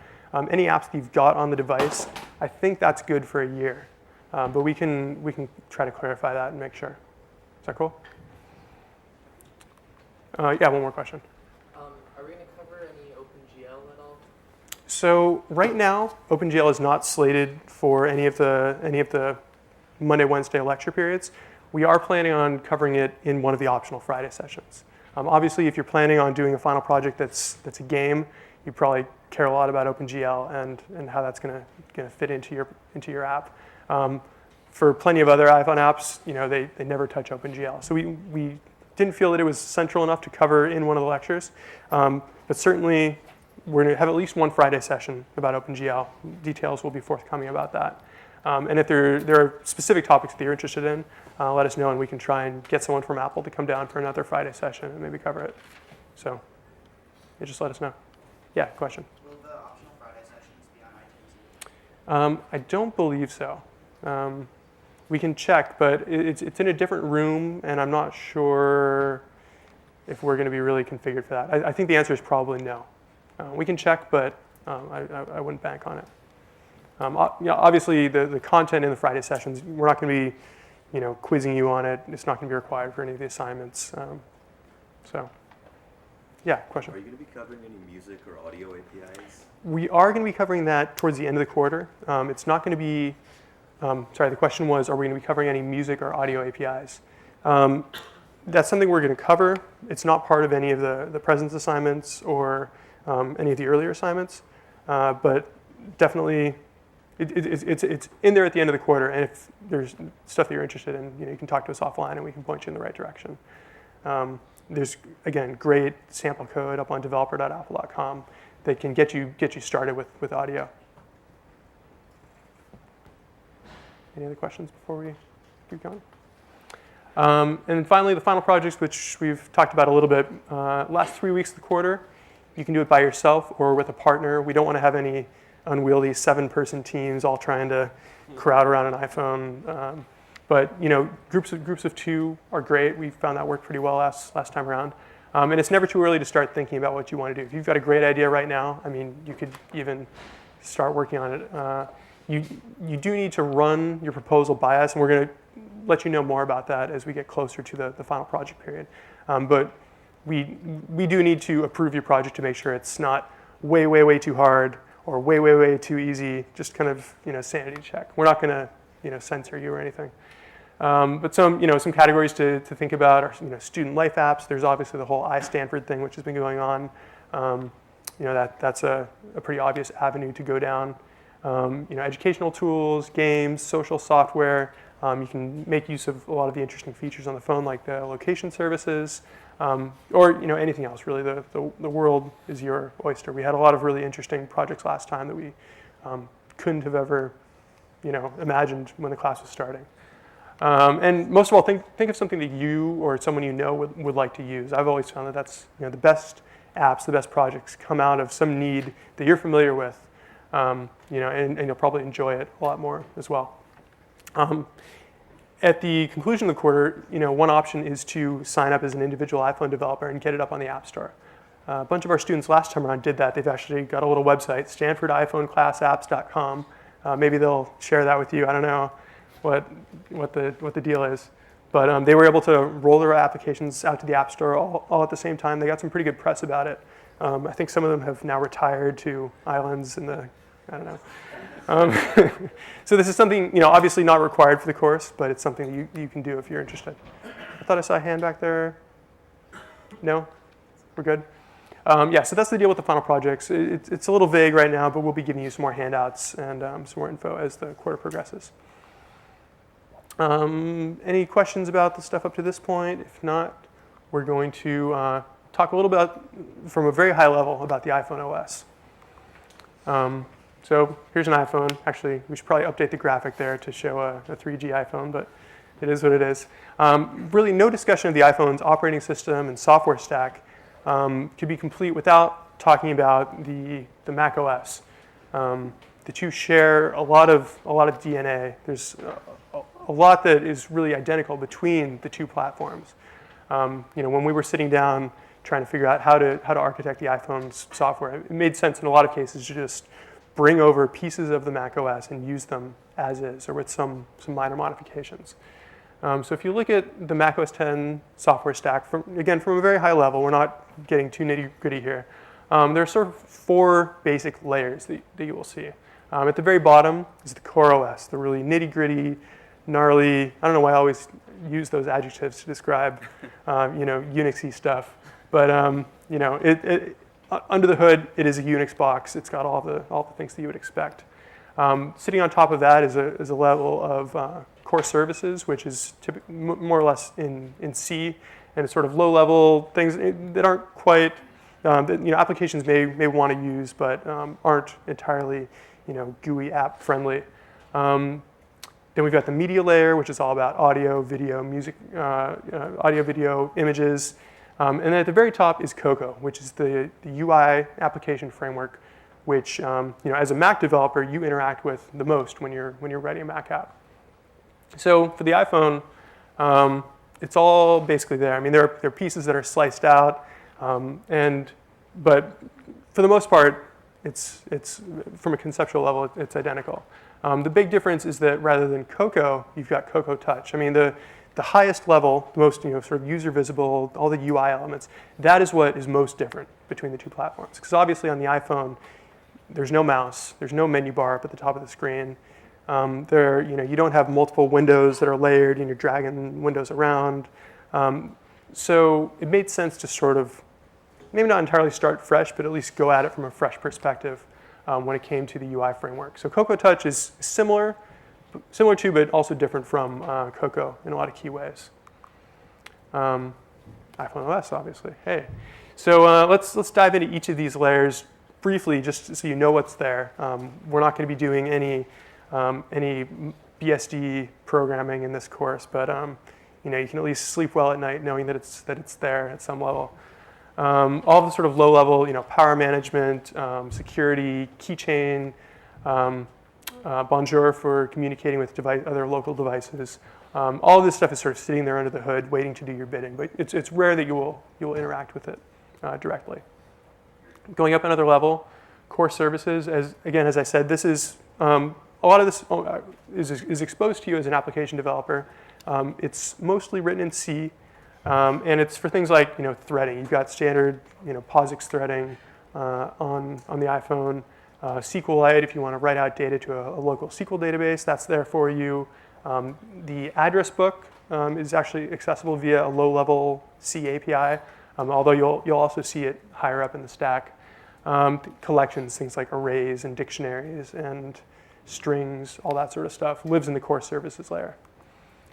Any apps that you've got on the device, I think that's good for a year. But we can try to clarify that and make sure. Is that cool? Yeah, one more question. Are we going to cover any OpenGL at all? So right now, OpenGL is not slated for any of the Monday, Wednesday lecture periods. We are planning on covering it in one of the optional Friday sessions. Obviously, if you're planning on doing a final project that's a game, you probably care a lot about OpenGL and how that's going to fit into your app. For plenty of other iPhone apps, they never touch OpenGL. So we didn't feel that it was central enough to cover in one of the lectures, but certainly we're going to have at least one Friday session about OpenGL. Details will be forthcoming about that. And if there are specific topics that you're interested in, let us know, and we can try and get someone from Apple to come down for another Friday session and maybe cover it. So just let us know. Yeah, question? Will the optional Friday sessions be on iTunes? I don't believe so. We can check, but it's in a different room, and I'm not sure if we're going to be really configured for that. I think the answer is probably no. We can check, but I wouldn't bank on it. Obviously, the content in the Friday sessions, we're not going to be, quizzing you on it. It's not going to be required for any of the assignments. Yeah, question? Are you going to be covering any music or audio APIs? We are going to be covering that towards the end of the quarter. It's not going to be, the question was, are we going to be covering any music or audio APIs? That's something we're going to cover. It's not part of any of the presence assignments or any of the earlier assignments, but definitely it's in there at the end of the quarter. And if there's stuff that you're interested in, you can talk to us offline and we can point you in the right direction. There's, again, great sample code up on developer.apple.com that can get you started with audio. Any other questions before we keep going? And then finally, the final projects, which we've talked about a little bit. Last 3 weeks of the quarter, you can do it by yourself or with a partner. We don't want to have any unwieldy 7-person teams all trying to crowd around an iPhone. But groups of 2 are great. We found that worked pretty well last time around. And it's never too early to start thinking about what you want to do. If you've got a great idea right now, you could even start working on it. you do need to run your proposal by us, and we're going to let you know more about that as we get closer to the final project period. But we do need to approve your project to make sure it's not way, way, way too hard or way, way, way too easy. Just kind of sanity check. We're not going to censor you or anything. But some categories to think about are student life apps. There's obviously the whole iStanford thing, which has been going on. That's a pretty obvious avenue to go down. Educational tools, games, social software. You can make use of a lot of the interesting features on the phone, like the location services, or anything else. Really, the world is your oyster. We had a lot of really interesting projects last time that we couldn't have ever, imagined when the class was starting. And most of all, think of something that you or someone you know would like to use. I've always found that that's the best apps, the best projects come out of some need that you're familiar with, and you'll probably enjoy it a lot more as well. At the conclusion of the quarter, one option is to sign up as an individual iPhone developer and get it up on the App Store. A bunch of our students last time around did that. They've actually got a little website, StanfordIPhoneClassApps.com. Maybe they'll share that with you. I don't know what the deal is. But they were able to roll their applications out to the App Store all at the same time. They got some pretty good press about it. I think some of them have now retired to islands in the, I don't know. So this is something, obviously not required for the course, but it's something you can do if you're interested. I thought I saw a hand back there. No? We're good? Yeah, so that's the deal with the final projects. It's a little vague right now, but we'll be giving you some more handouts and some more info as the quarter progresses. Any questions about the stuff up to this point? If not, we're going to talk a little bit from a very high level about the iPhone OS. So here's an iPhone. Actually, we should probably update the graphic there to show a 3G iPhone, but it is what it is. Really, no discussion of the iPhone's operating system and software stack could be complete without talking about the Mac OS. The two share a lot of DNA. There's a lot that is really identical between the two platforms. When we were sitting down trying to figure out how to architect the iPhone's software, it made sense in a lot of cases to just bring over pieces of the Mac OS and use them as is or with some minor modifications. So if you look at the Mac OS 10 software stack, from a very high level, we're not getting too nitty-gritty here. There are sort of four basic layers that you will see. At the very bottom is the core OS, the really nitty-gritty, gnarly, I don't know why I always use those adjectives to describe Unixy stuff. But under the hood, it is a Unix box. It's got all the things that you would expect. Sitting on top of that is a level of core services, which is more or less in C, and it's sort of low-level things that aren't quite that applications may want to use, but aren't entirely GUI app friendly. Then we've got the media layer, which is all about audio, video, music, audio, video, images. And then at the very top is Cocoa, which is the UI application framework, which as a Mac developer you interact with the most when you're writing a Mac app. So for the iPhone, it's all basically there. I mean, there are pieces that are sliced out, but for the most part, it's from a conceptual level, it's identical. The big difference is that rather than Cocoa, you've got Cocoa Touch. I mean, the highest level, the most sort of user visible, all the UI elements, that is what is most different between the two platforms. Because obviously on the iPhone, there's no mouse, there's no menu bar up at the top of the screen. You don't have multiple windows that are layered and you're dragging windows around. So it made sense to sort of, maybe not entirely start fresh, but at least go at it from a fresh perspective when it came to the UI framework. So Cocoa Touch is similar to, but also different from Cocoa in a lot of key ways. iPhone OS, obviously. Hey, so let's dive into each of these layers briefly, just so you know what's there. We're not going to be doing any BSD programming in this course, but you can at least sleep well at night knowing that it's there at some level. All the sort of low-level, power management, security, keychain, Bonjour for communicating with other local devices. All of this stuff is sort of sitting there under the hood, waiting to do your bidding. But it's rare that you will interact with it directly. Going up another level, core services. As I said, this is a lot of this is exposed to you as an application developer. It's mostly written in C, and it's for things like threading. You've got standard POSIX threading on the iPhone. SQLite, if you want to write out data to a local SQL database, that's there for you. The address book is actually accessible via a low-level C API, although you'll also see it higher up in the stack. Collections, things like arrays and dictionaries and strings, all that sort of stuff, lives in the core services layer.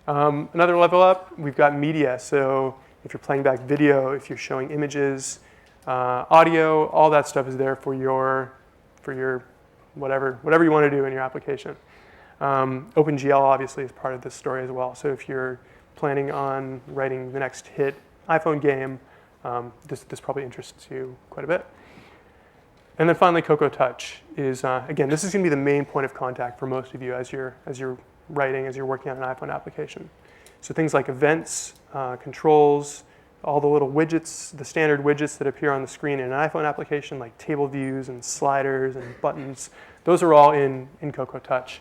Another level up, we've got media. So if you're playing back video, if you're showing images, audio, all that stuff is there for your whatever you want to do in your application. OpenGL obviously is part of this story as well. So if you're planning on writing the next hit iPhone game, this probably interests you quite a bit. And then finally, Cocoa Touch is, again, this is going to be the main point of contact for most of you as you're writing, as you're working on an iPhone application. So things like events, controls, all the little widgets, the standard widgets that appear on the screen in an iPhone application, like table views and sliders and buttons, those are all in Cocoa Touch.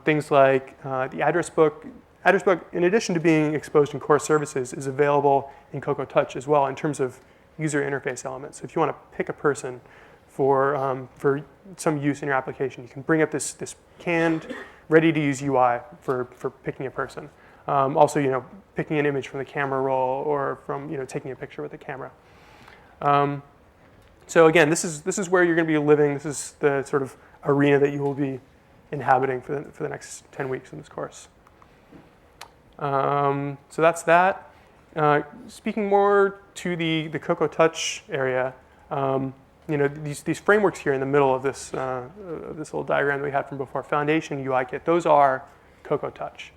Things like the address book. Address book, in addition to being exposed in core services, is available in Cocoa Touch as well in terms of user interface elements. So if you want to pick a person for some use in your application, you can bring up this canned, ready-to-use UI for picking a person. Also, picking an image from the camera roll or from taking a picture with the camera. So again, this is where you're going to be living. This is the sort of arena that you will be inhabiting for the next 10 weeks in this course. So that's that. Speaking more to the Cocoa Touch area, these frameworks here in the middle of this little diagram that we had from before, Foundation, UIKit, those are Cocoa Touch.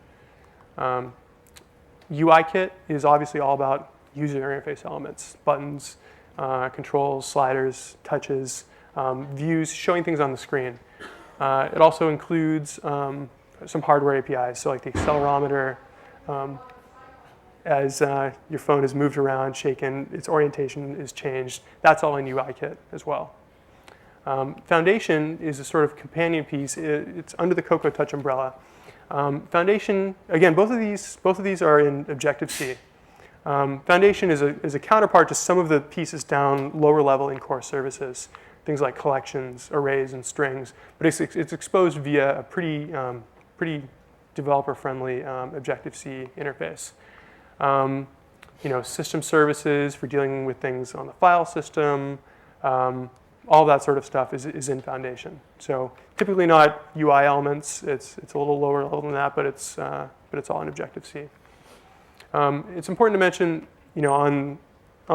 UIKit is obviously all about user interface elements, buttons, controls, sliders, touches, views, showing things on the screen. It also includes some hardware APIs, so like the accelerometer, as your phone is moved around, shaken, its orientation is changed. That's all in UIKit as well. Foundation is a sort of companion piece. It's under the Cocoa Touch umbrella. Foundation, again, both of these are in Objective-C. Foundation is a counterpart to some of the pieces down lower level in core services, things like collections, arrays, and strings. But it's exposed via a pretty developer-friendly Objective-C interface. System services for dealing with things on the file system, all that sort of stuff is in Foundation. So typically not UI elements. It's a little lower level than that, but it's all in Objective-C. It's important to mention, on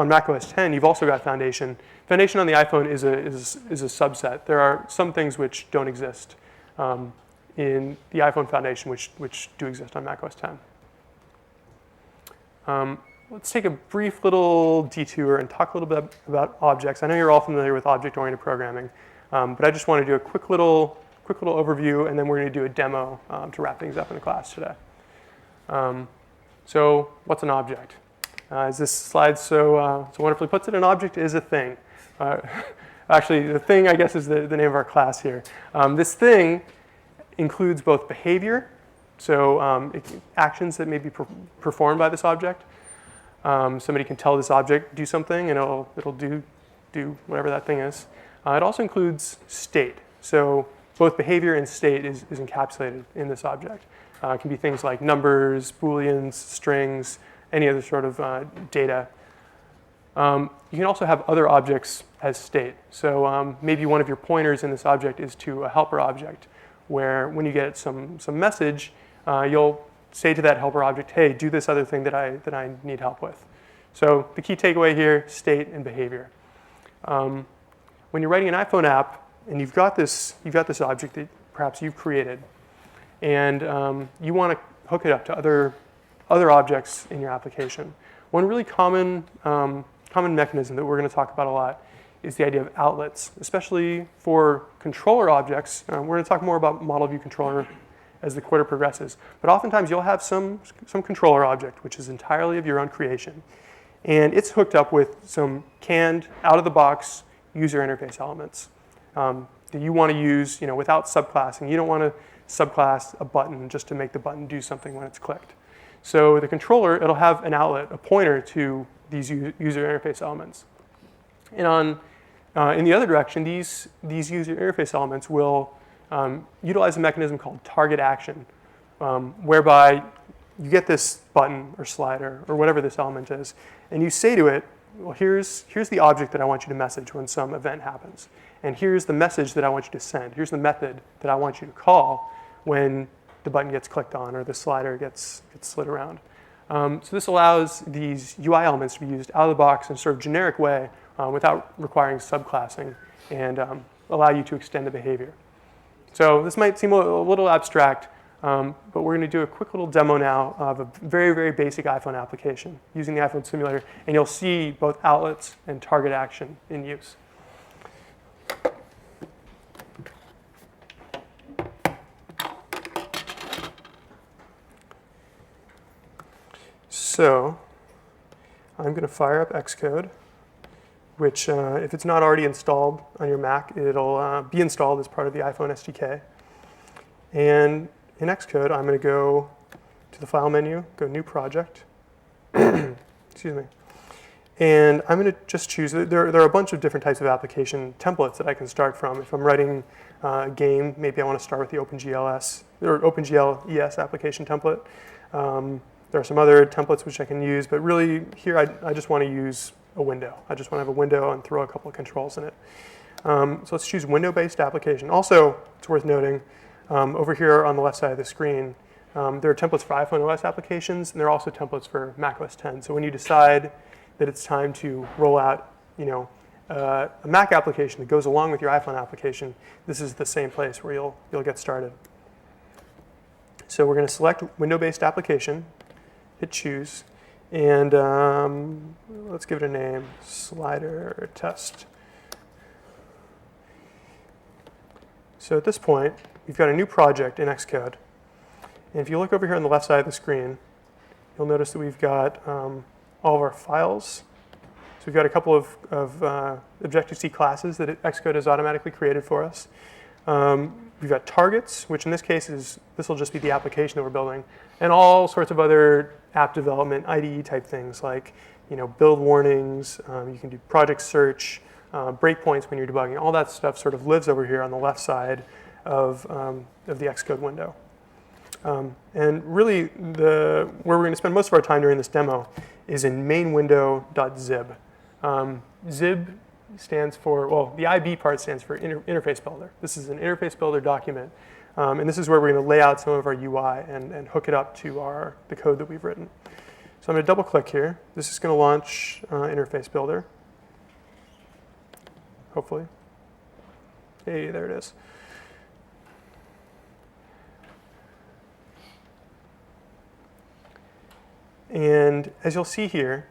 Mac OS X, you've also got Foundation. Foundation on the iPhone is a subset. There are some things which don't exist in the iPhone Foundation, which do exist on Mac OS X. Let's take a brief little detour and talk a little bit about objects. I know you're all familiar with object-oriented programming, but I just want to do a quick little overview, and then we're going to do a demo to wrap things up in the class today. So what's an object? As this slide so wonderfully puts it, an object is a thing. Actually, the thing, I guess, is the name of our class here. This thing includes both behavior, so actions that may be performed by this object. Somebody can tell this object do something, and it'll do whatever that thing is. It also includes state. So both behavior and state is encapsulated in this object. It can be things like numbers, booleans, strings, any other sort of data. You can also have other objects as state. So maybe one of your pointers in this object is to a helper object, where when you get some message, you'll say to that helper object, hey, do this other thing that I need help with. So the key takeaway here, state and behavior. When you're writing an iPhone app and you've got this object that perhaps you've created, and you want to hook it up to other objects in your application, one really common mechanism that we're going to talk about a lot is the idea of outlets, especially for controller objects. We're going to talk more about model view controller as the quarter progresses. But oftentimes you'll have some controller object, which is entirely of your own creation. And it's hooked up with some canned, out-of-the-box user interface elements. that you want to use, without subclassing. You don't want to subclass a button just to make the button do something when it's clicked. So the controller, it'll have an outlet, a pointer to these user interface elements. And in the other direction, these user interface elements will utilize a mechanism called target action, whereby you get this button or slider or whatever this element is, and you say to it, well, here's the object that I want you to message when some event happens. And here's the message that I want you to send. Here's the method that I want you to call when the button gets clicked on or the slider gets slid around. So this allows these UI elements to be used out of the box in a sort of generic way without requiring subclassing and allow you to extend the behavior. So this might seem a little abstract, but we're going to do a quick little demo now of a very, very basic iPhone application using the iPhone simulator, and you'll see both outlets and target action in use. So I'm going to fire up Xcode, which if it's not already installed on your Mac, it'll be installed as part of the iPhone SDK. And in Xcode, I'm going to go to the File menu, go New Project. Excuse me. And I'm going to just choose, there are a bunch of different types of application templates that I can start from. If I'm writing a game, maybe I want to start with the OpenGL ES application template. There are some other templates which I can use, but really here I just want to use a window. I just want to have a window and throw a couple of controls in it. So let's choose window-based application. Also, it's worth noting, over here on the left side of the screen, there are templates for iPhone OS applications, and there are also templates for Mac OS X. So when you decide that it's time to roll out, a Mac application that goes along with your iPhone application, this is the same place where you'll get started. So we're going to select window-based application, hit choose, and let's give it a name, slider test. So at this point, we've got a new project in Xcode. And if you look over here on the left side of the screen, you'll notice that we've got all of our files. So we've got a couple of Objective-C classes that Xcode has automatically created for us. We've got targets, which in this case this will just be the application that we're building, and all sorts of other app development, IDE type things like build warnings. You can do project search, breakpoints when you're debugging. All that stuff sort of lives over here on the left side of the Xcode window. And really, where we're going to spend most of our time during this demo is in mainwindow.zib. Zib stands for, well, the IB part stands for Interface Builder. This is an Interface Builder document. And this is where we're going to lay out some of our UI and hook it up to the code that we've written. So I'm going to double click here. This is going to launch Interface Builder. Hopefully. Hey, there it is. And as you'll see here,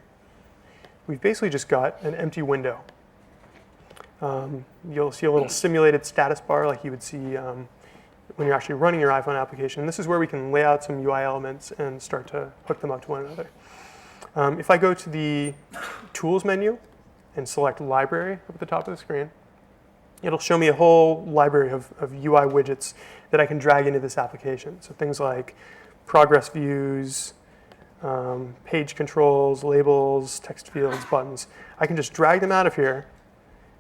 we've basically just got an empty window. You'll see a little simulated status bar like you would see when you're actually running your iPhone application. This is where we can lay out some UI elements and start to hook them up to one another. If I go to the Tools menu and select Library up at the top of the screen, it'll show me a whole library of UI widgets that I can drag into this application. So things like progress views, page controls, labels, text fields, buttons. I can just drag them out of here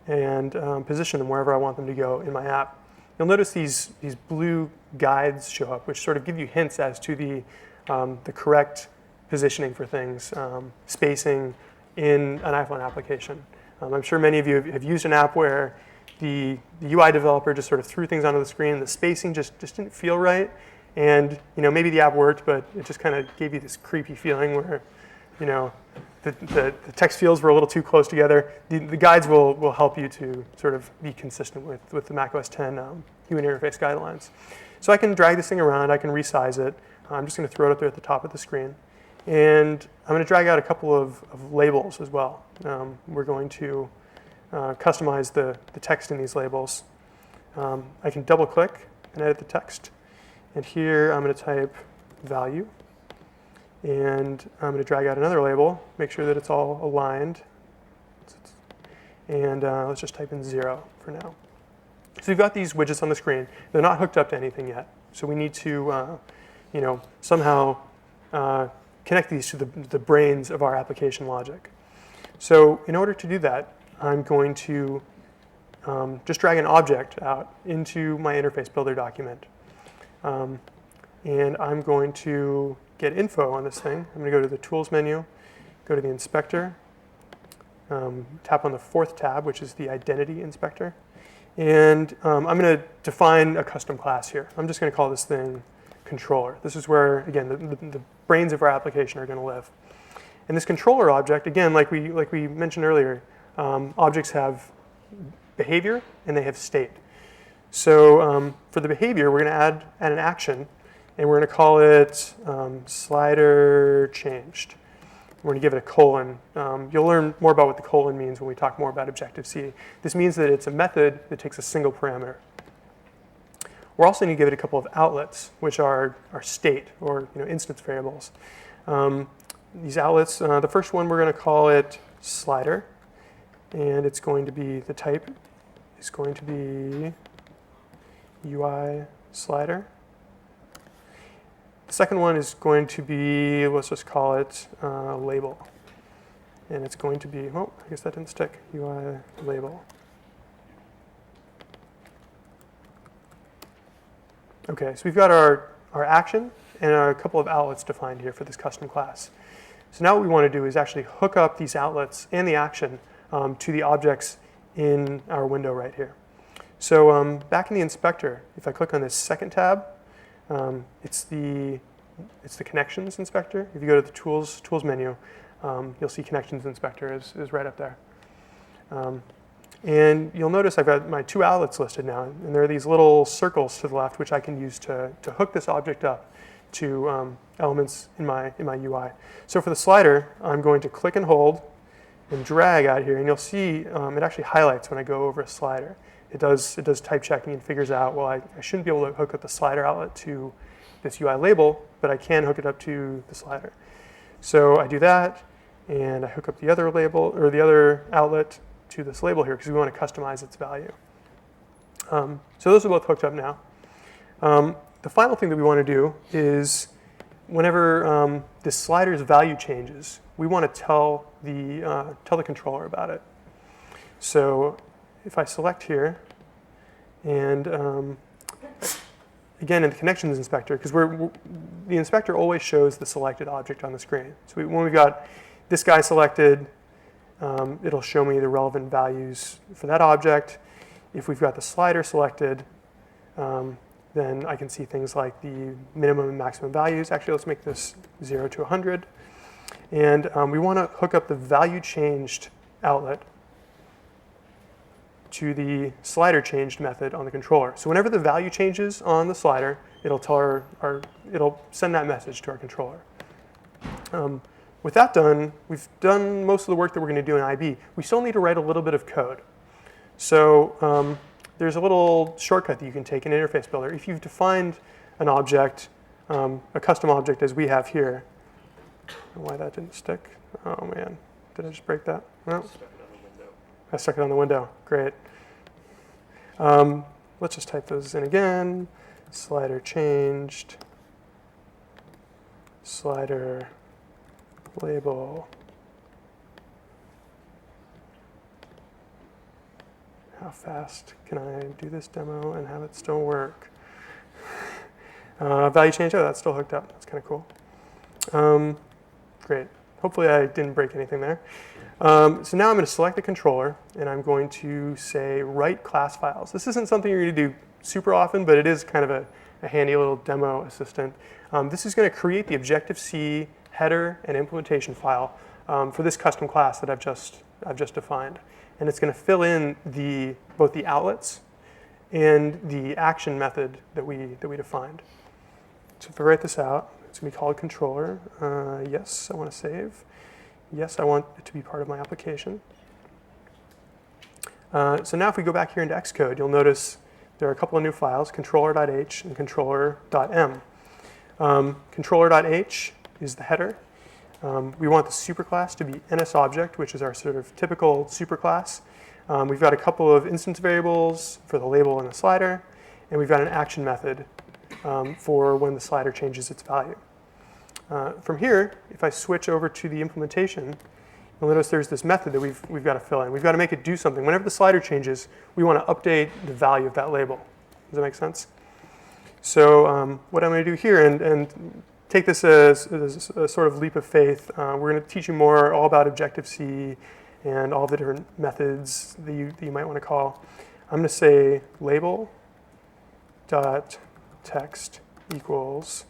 and position them wherever I want them to go in my app. You'll notice these blue guides show up, which sort of give you hints as to the correct positioning for things, spacing in an iPhone application. I'm sure many of you have used an app where the UI developer just sort of threw things onto the screen, and the spacing just didn't feel right. And maybe the app worked, but it just kind of gave you this creepy feeling where the text fields were a little too close together. The guides will help you to sort of be consistent with the Mac OS X human interface guidelines. So I can drag this thing around, I can resize it. I'm just going to throw it up there at the top of the screen. And I'm going to drag out a couple of labels as well. We're going to customize the text in these labels. I can double click and edit the text. And here I'm going to type value. And I'm going to drag out another label, make sure that it's all aligned. And let's just type in 0 for now. So we've got these widgets on the screen. They're not hooked up to anything yet. So we need to somehow connect these to the brains of our application logic. So in order to do that, I'm going to just drag an object out into my interface builder document. And I'm going to get info on this thing. I'm going to go to the Tools menu, go to the Inspector, tap on the fourth tab, which is the Identity Inspector. And I'm going to define a custom class here. I'm just going to call this thing Controller. This is where, again, the brains of our application are going to live. And this controller object, again, like we mentioned earlier, objects have behavior and they have state. So for the behavior, we're going to add an action, and we're going to call it slider changed. We're going to give it a colon. You'll learn more about what the colon means when we talk more about Objective-C. This means that it's a method that takes a single parameter. We're also going to give it a couple of outlets, which are state, or instance variables. These outlets, the first one we're going to call it slider, and it's going to be, the type is going to be UI slider. The second one is going to be, let's just call it label. And it's going to be, oh, I guess that didn't stick, UI label. Okay, so we've got our action and a couple of outlets defined here for this custom class. So now what we want to do is actually hook up these outlets and the action to the objects in our window right here. So back in the inspector, if I click on this second tab, it's the Connections Inspector. If you go to the Tools menu, you'll see Connections Inspector is right up there. And you'll notice I've got my two outlets listed now, and there are these little circles to the left which I can use to hook this object up to elements in my UI. So for the slider, I'm going to click and hold and drag out here, and you'll see it actually highlights when I go over a slider. It does type checking and figures out, well, I shouldn't be able to hook up the slider outlet to this UI label, but I can hook it up to the slider. So I do that, and I hook up the other label, or the other outlet to this label here, because we want to customize its value. So those are both hooked up now. The final thing that we want to do is, whenever this slider's value changes, we want to tell the controller about it. So if I select here, and again in the Connections Inspector, because the inspector always shows the selected object on the screen. So when we've got this guy selected, it'll show me the relevant values for that object. If we've got the slider selected, then I can see things like the minimum and maximum values. Actually, let's make this 0 to 100. And we want to hook up the value changed outlet to the slider changed method on the controller. So whenever the value changes on the slider, it'll tell it'll send that message to our controller. With that done, we've done most of the work that we're going to do in IB. We still need to write a little bit of code. So there's a little shortcut that you can take in Interface Builder. If you've defined an object, a custom object as we have here, I don't know why that didn't stick. Oh man, did I just break that? No. I stuck it on the window. Great. Let's just type those in again. Slider changed. Slider label. How fast can I do this demo and have it still work? Value change. Oh, that's still hooked up. That's kind of cool. Great. Hopefully I didn't break anything there. So now I'm going to select the controller, and I'm going to say write class files. This isn't something you're going to do super often, but it is kind of a handy little demo assistant. This is going to create the Objective-C header and implementation file for this custom class that I've just defined. And it's going to fill in both the outlets and the action method that we defined. So if I write this out, it's going to be called controller. Yes, I want to save. Yes, I want it to be part of my application. So now if we go back here into Xcode, you'll notice there are a couple of new files, controller.h and controller.m. Controller.h is the header. We want the superclass to be NSObject, which is our sort of typical superclass. We've got a couple of instance variables for the label and the slider, and we've got an action method for when the slider changes its value. From here, if I switch over to the implementation, you'll notice there's this method that we've got to fill in. We've got to make it do something. Whenever the slider changes, we want to update the value of that label. Does that make sense? So what I'm going to do here, and take this as a sort of leap of faith, we're going to teach you more all about Objective-C and all the different methods that you might want to call. I'm going to say label dot text equals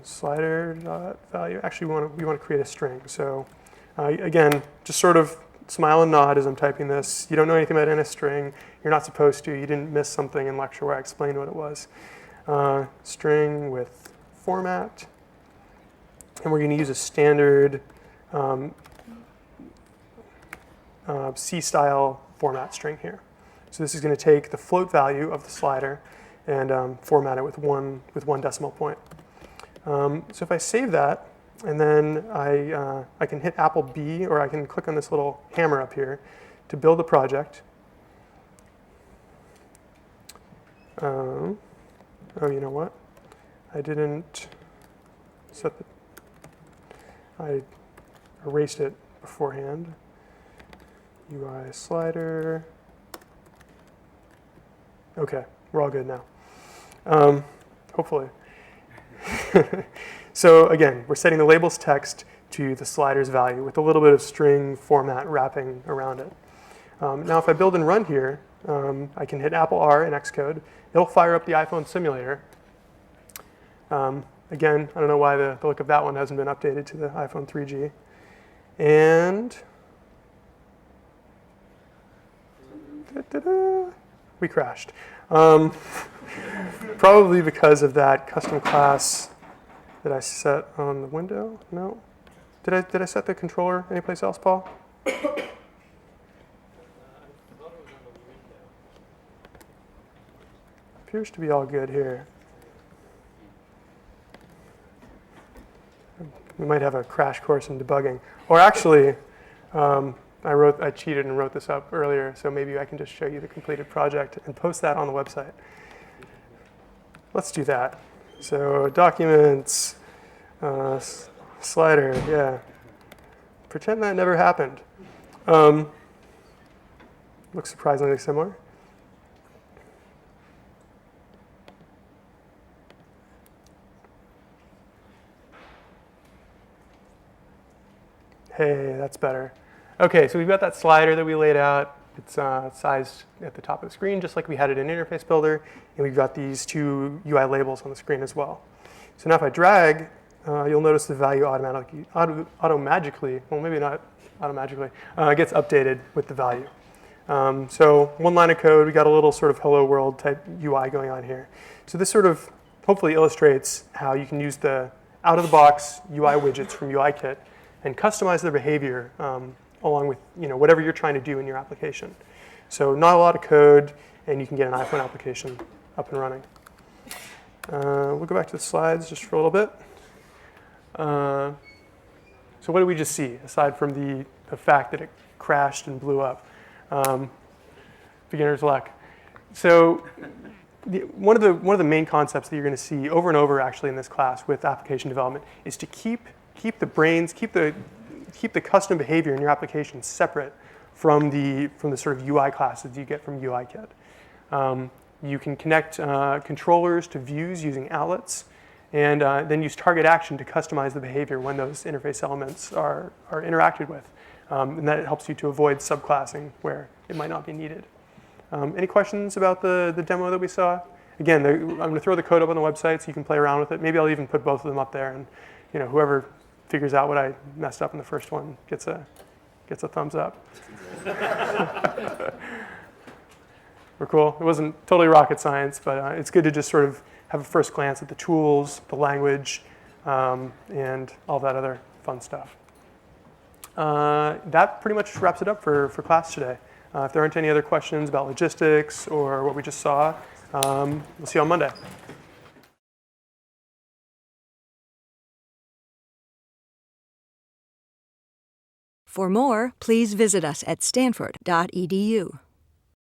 slider dot value. Actually, we want to create a string. So again, just sort of smile and nod as I'm typing this. You don't know anything about NSString. You're not supposed to. You didn't miss something in lecture where I explained what it was. String with format. And we're going to use a standard C-style format string here. So this is going to take the float value of the slider and format it with one decimal point. So if I save that, and then I can hit Apple B, or I can click on this little hammer up here to build a project. Oh, you know what? I didn't set the... I erased it beforehand. UI slider. OK, we're all good now. Hopefully. So again, we're setting the label's text to the slider's value with a little bit of string format wrapping around it. Now if I build and run here, I can hit Apple R in Xcode. It'll fire up the iPhone simulator. Again, I don't know why the look of that one hasn't been updated to the iPhone 3G. And we crashed. Probably because of that custom class that I set on the window. No? Did I set the controller anyplace else, Paul? Appears to be all good here. We might have a crash course in debugging. Or actually, I cheated and wrote this up earlier, so maybe I can just show you the completed project and post that on the website. Let's do that. So documents, slider, yeah. Pretend that never happened. Looks surprisingly similar. Hey, that's better. OK, so we've got that slider that we laid out. It's sized at the top of the screen, just like we had it in Interface Builder. And we've got these two UI labels on the screen as well. So now if I drag, you'll notice the value auto-magically, well, maybe not auto-magically, gets updated with the value. So one line of code, we got a little sort of hello world type UI going on here. So this sort of hopefully illustrates how you can use the out-of-the-box UI widgets from UIKit and customize their behavior along with whatever you're trying to do in your application. So not a lot of code, and you can get an iPhone application up and running. We'll go back to the slides just for a little bit. So what did we just see, aside from the fact that it crashed and blew up? Beginner's luck. So one of the main concepts that you're going to see over and over actually in this class with application development is to keep the brains, keep the custom behavior in your application separate from the sort of UI classes you get from UIKit. You can connect controllers to views using outlets, and then use target action to customize the behavior when those interface elements are interacted with. And that helps you to avoid subclassing where it might not be needed. Any questions about the demo that we saw? Again, I'm going to throw the code up on the website so you can play around with it. Maybe I'll even put both of them up there, and whoever figures out what I messed up in the first one gets a thumbs up. We're cool. It wasn't totally rocket science, but it's good to just sort of have a first glance at the tools, the language, and all that other fun stuff. That pretty much wraps it up for class today. If there aren't any other questions about logistics or what we just saw, we'll see you on Monday. For more, please visit us at stanford.edu.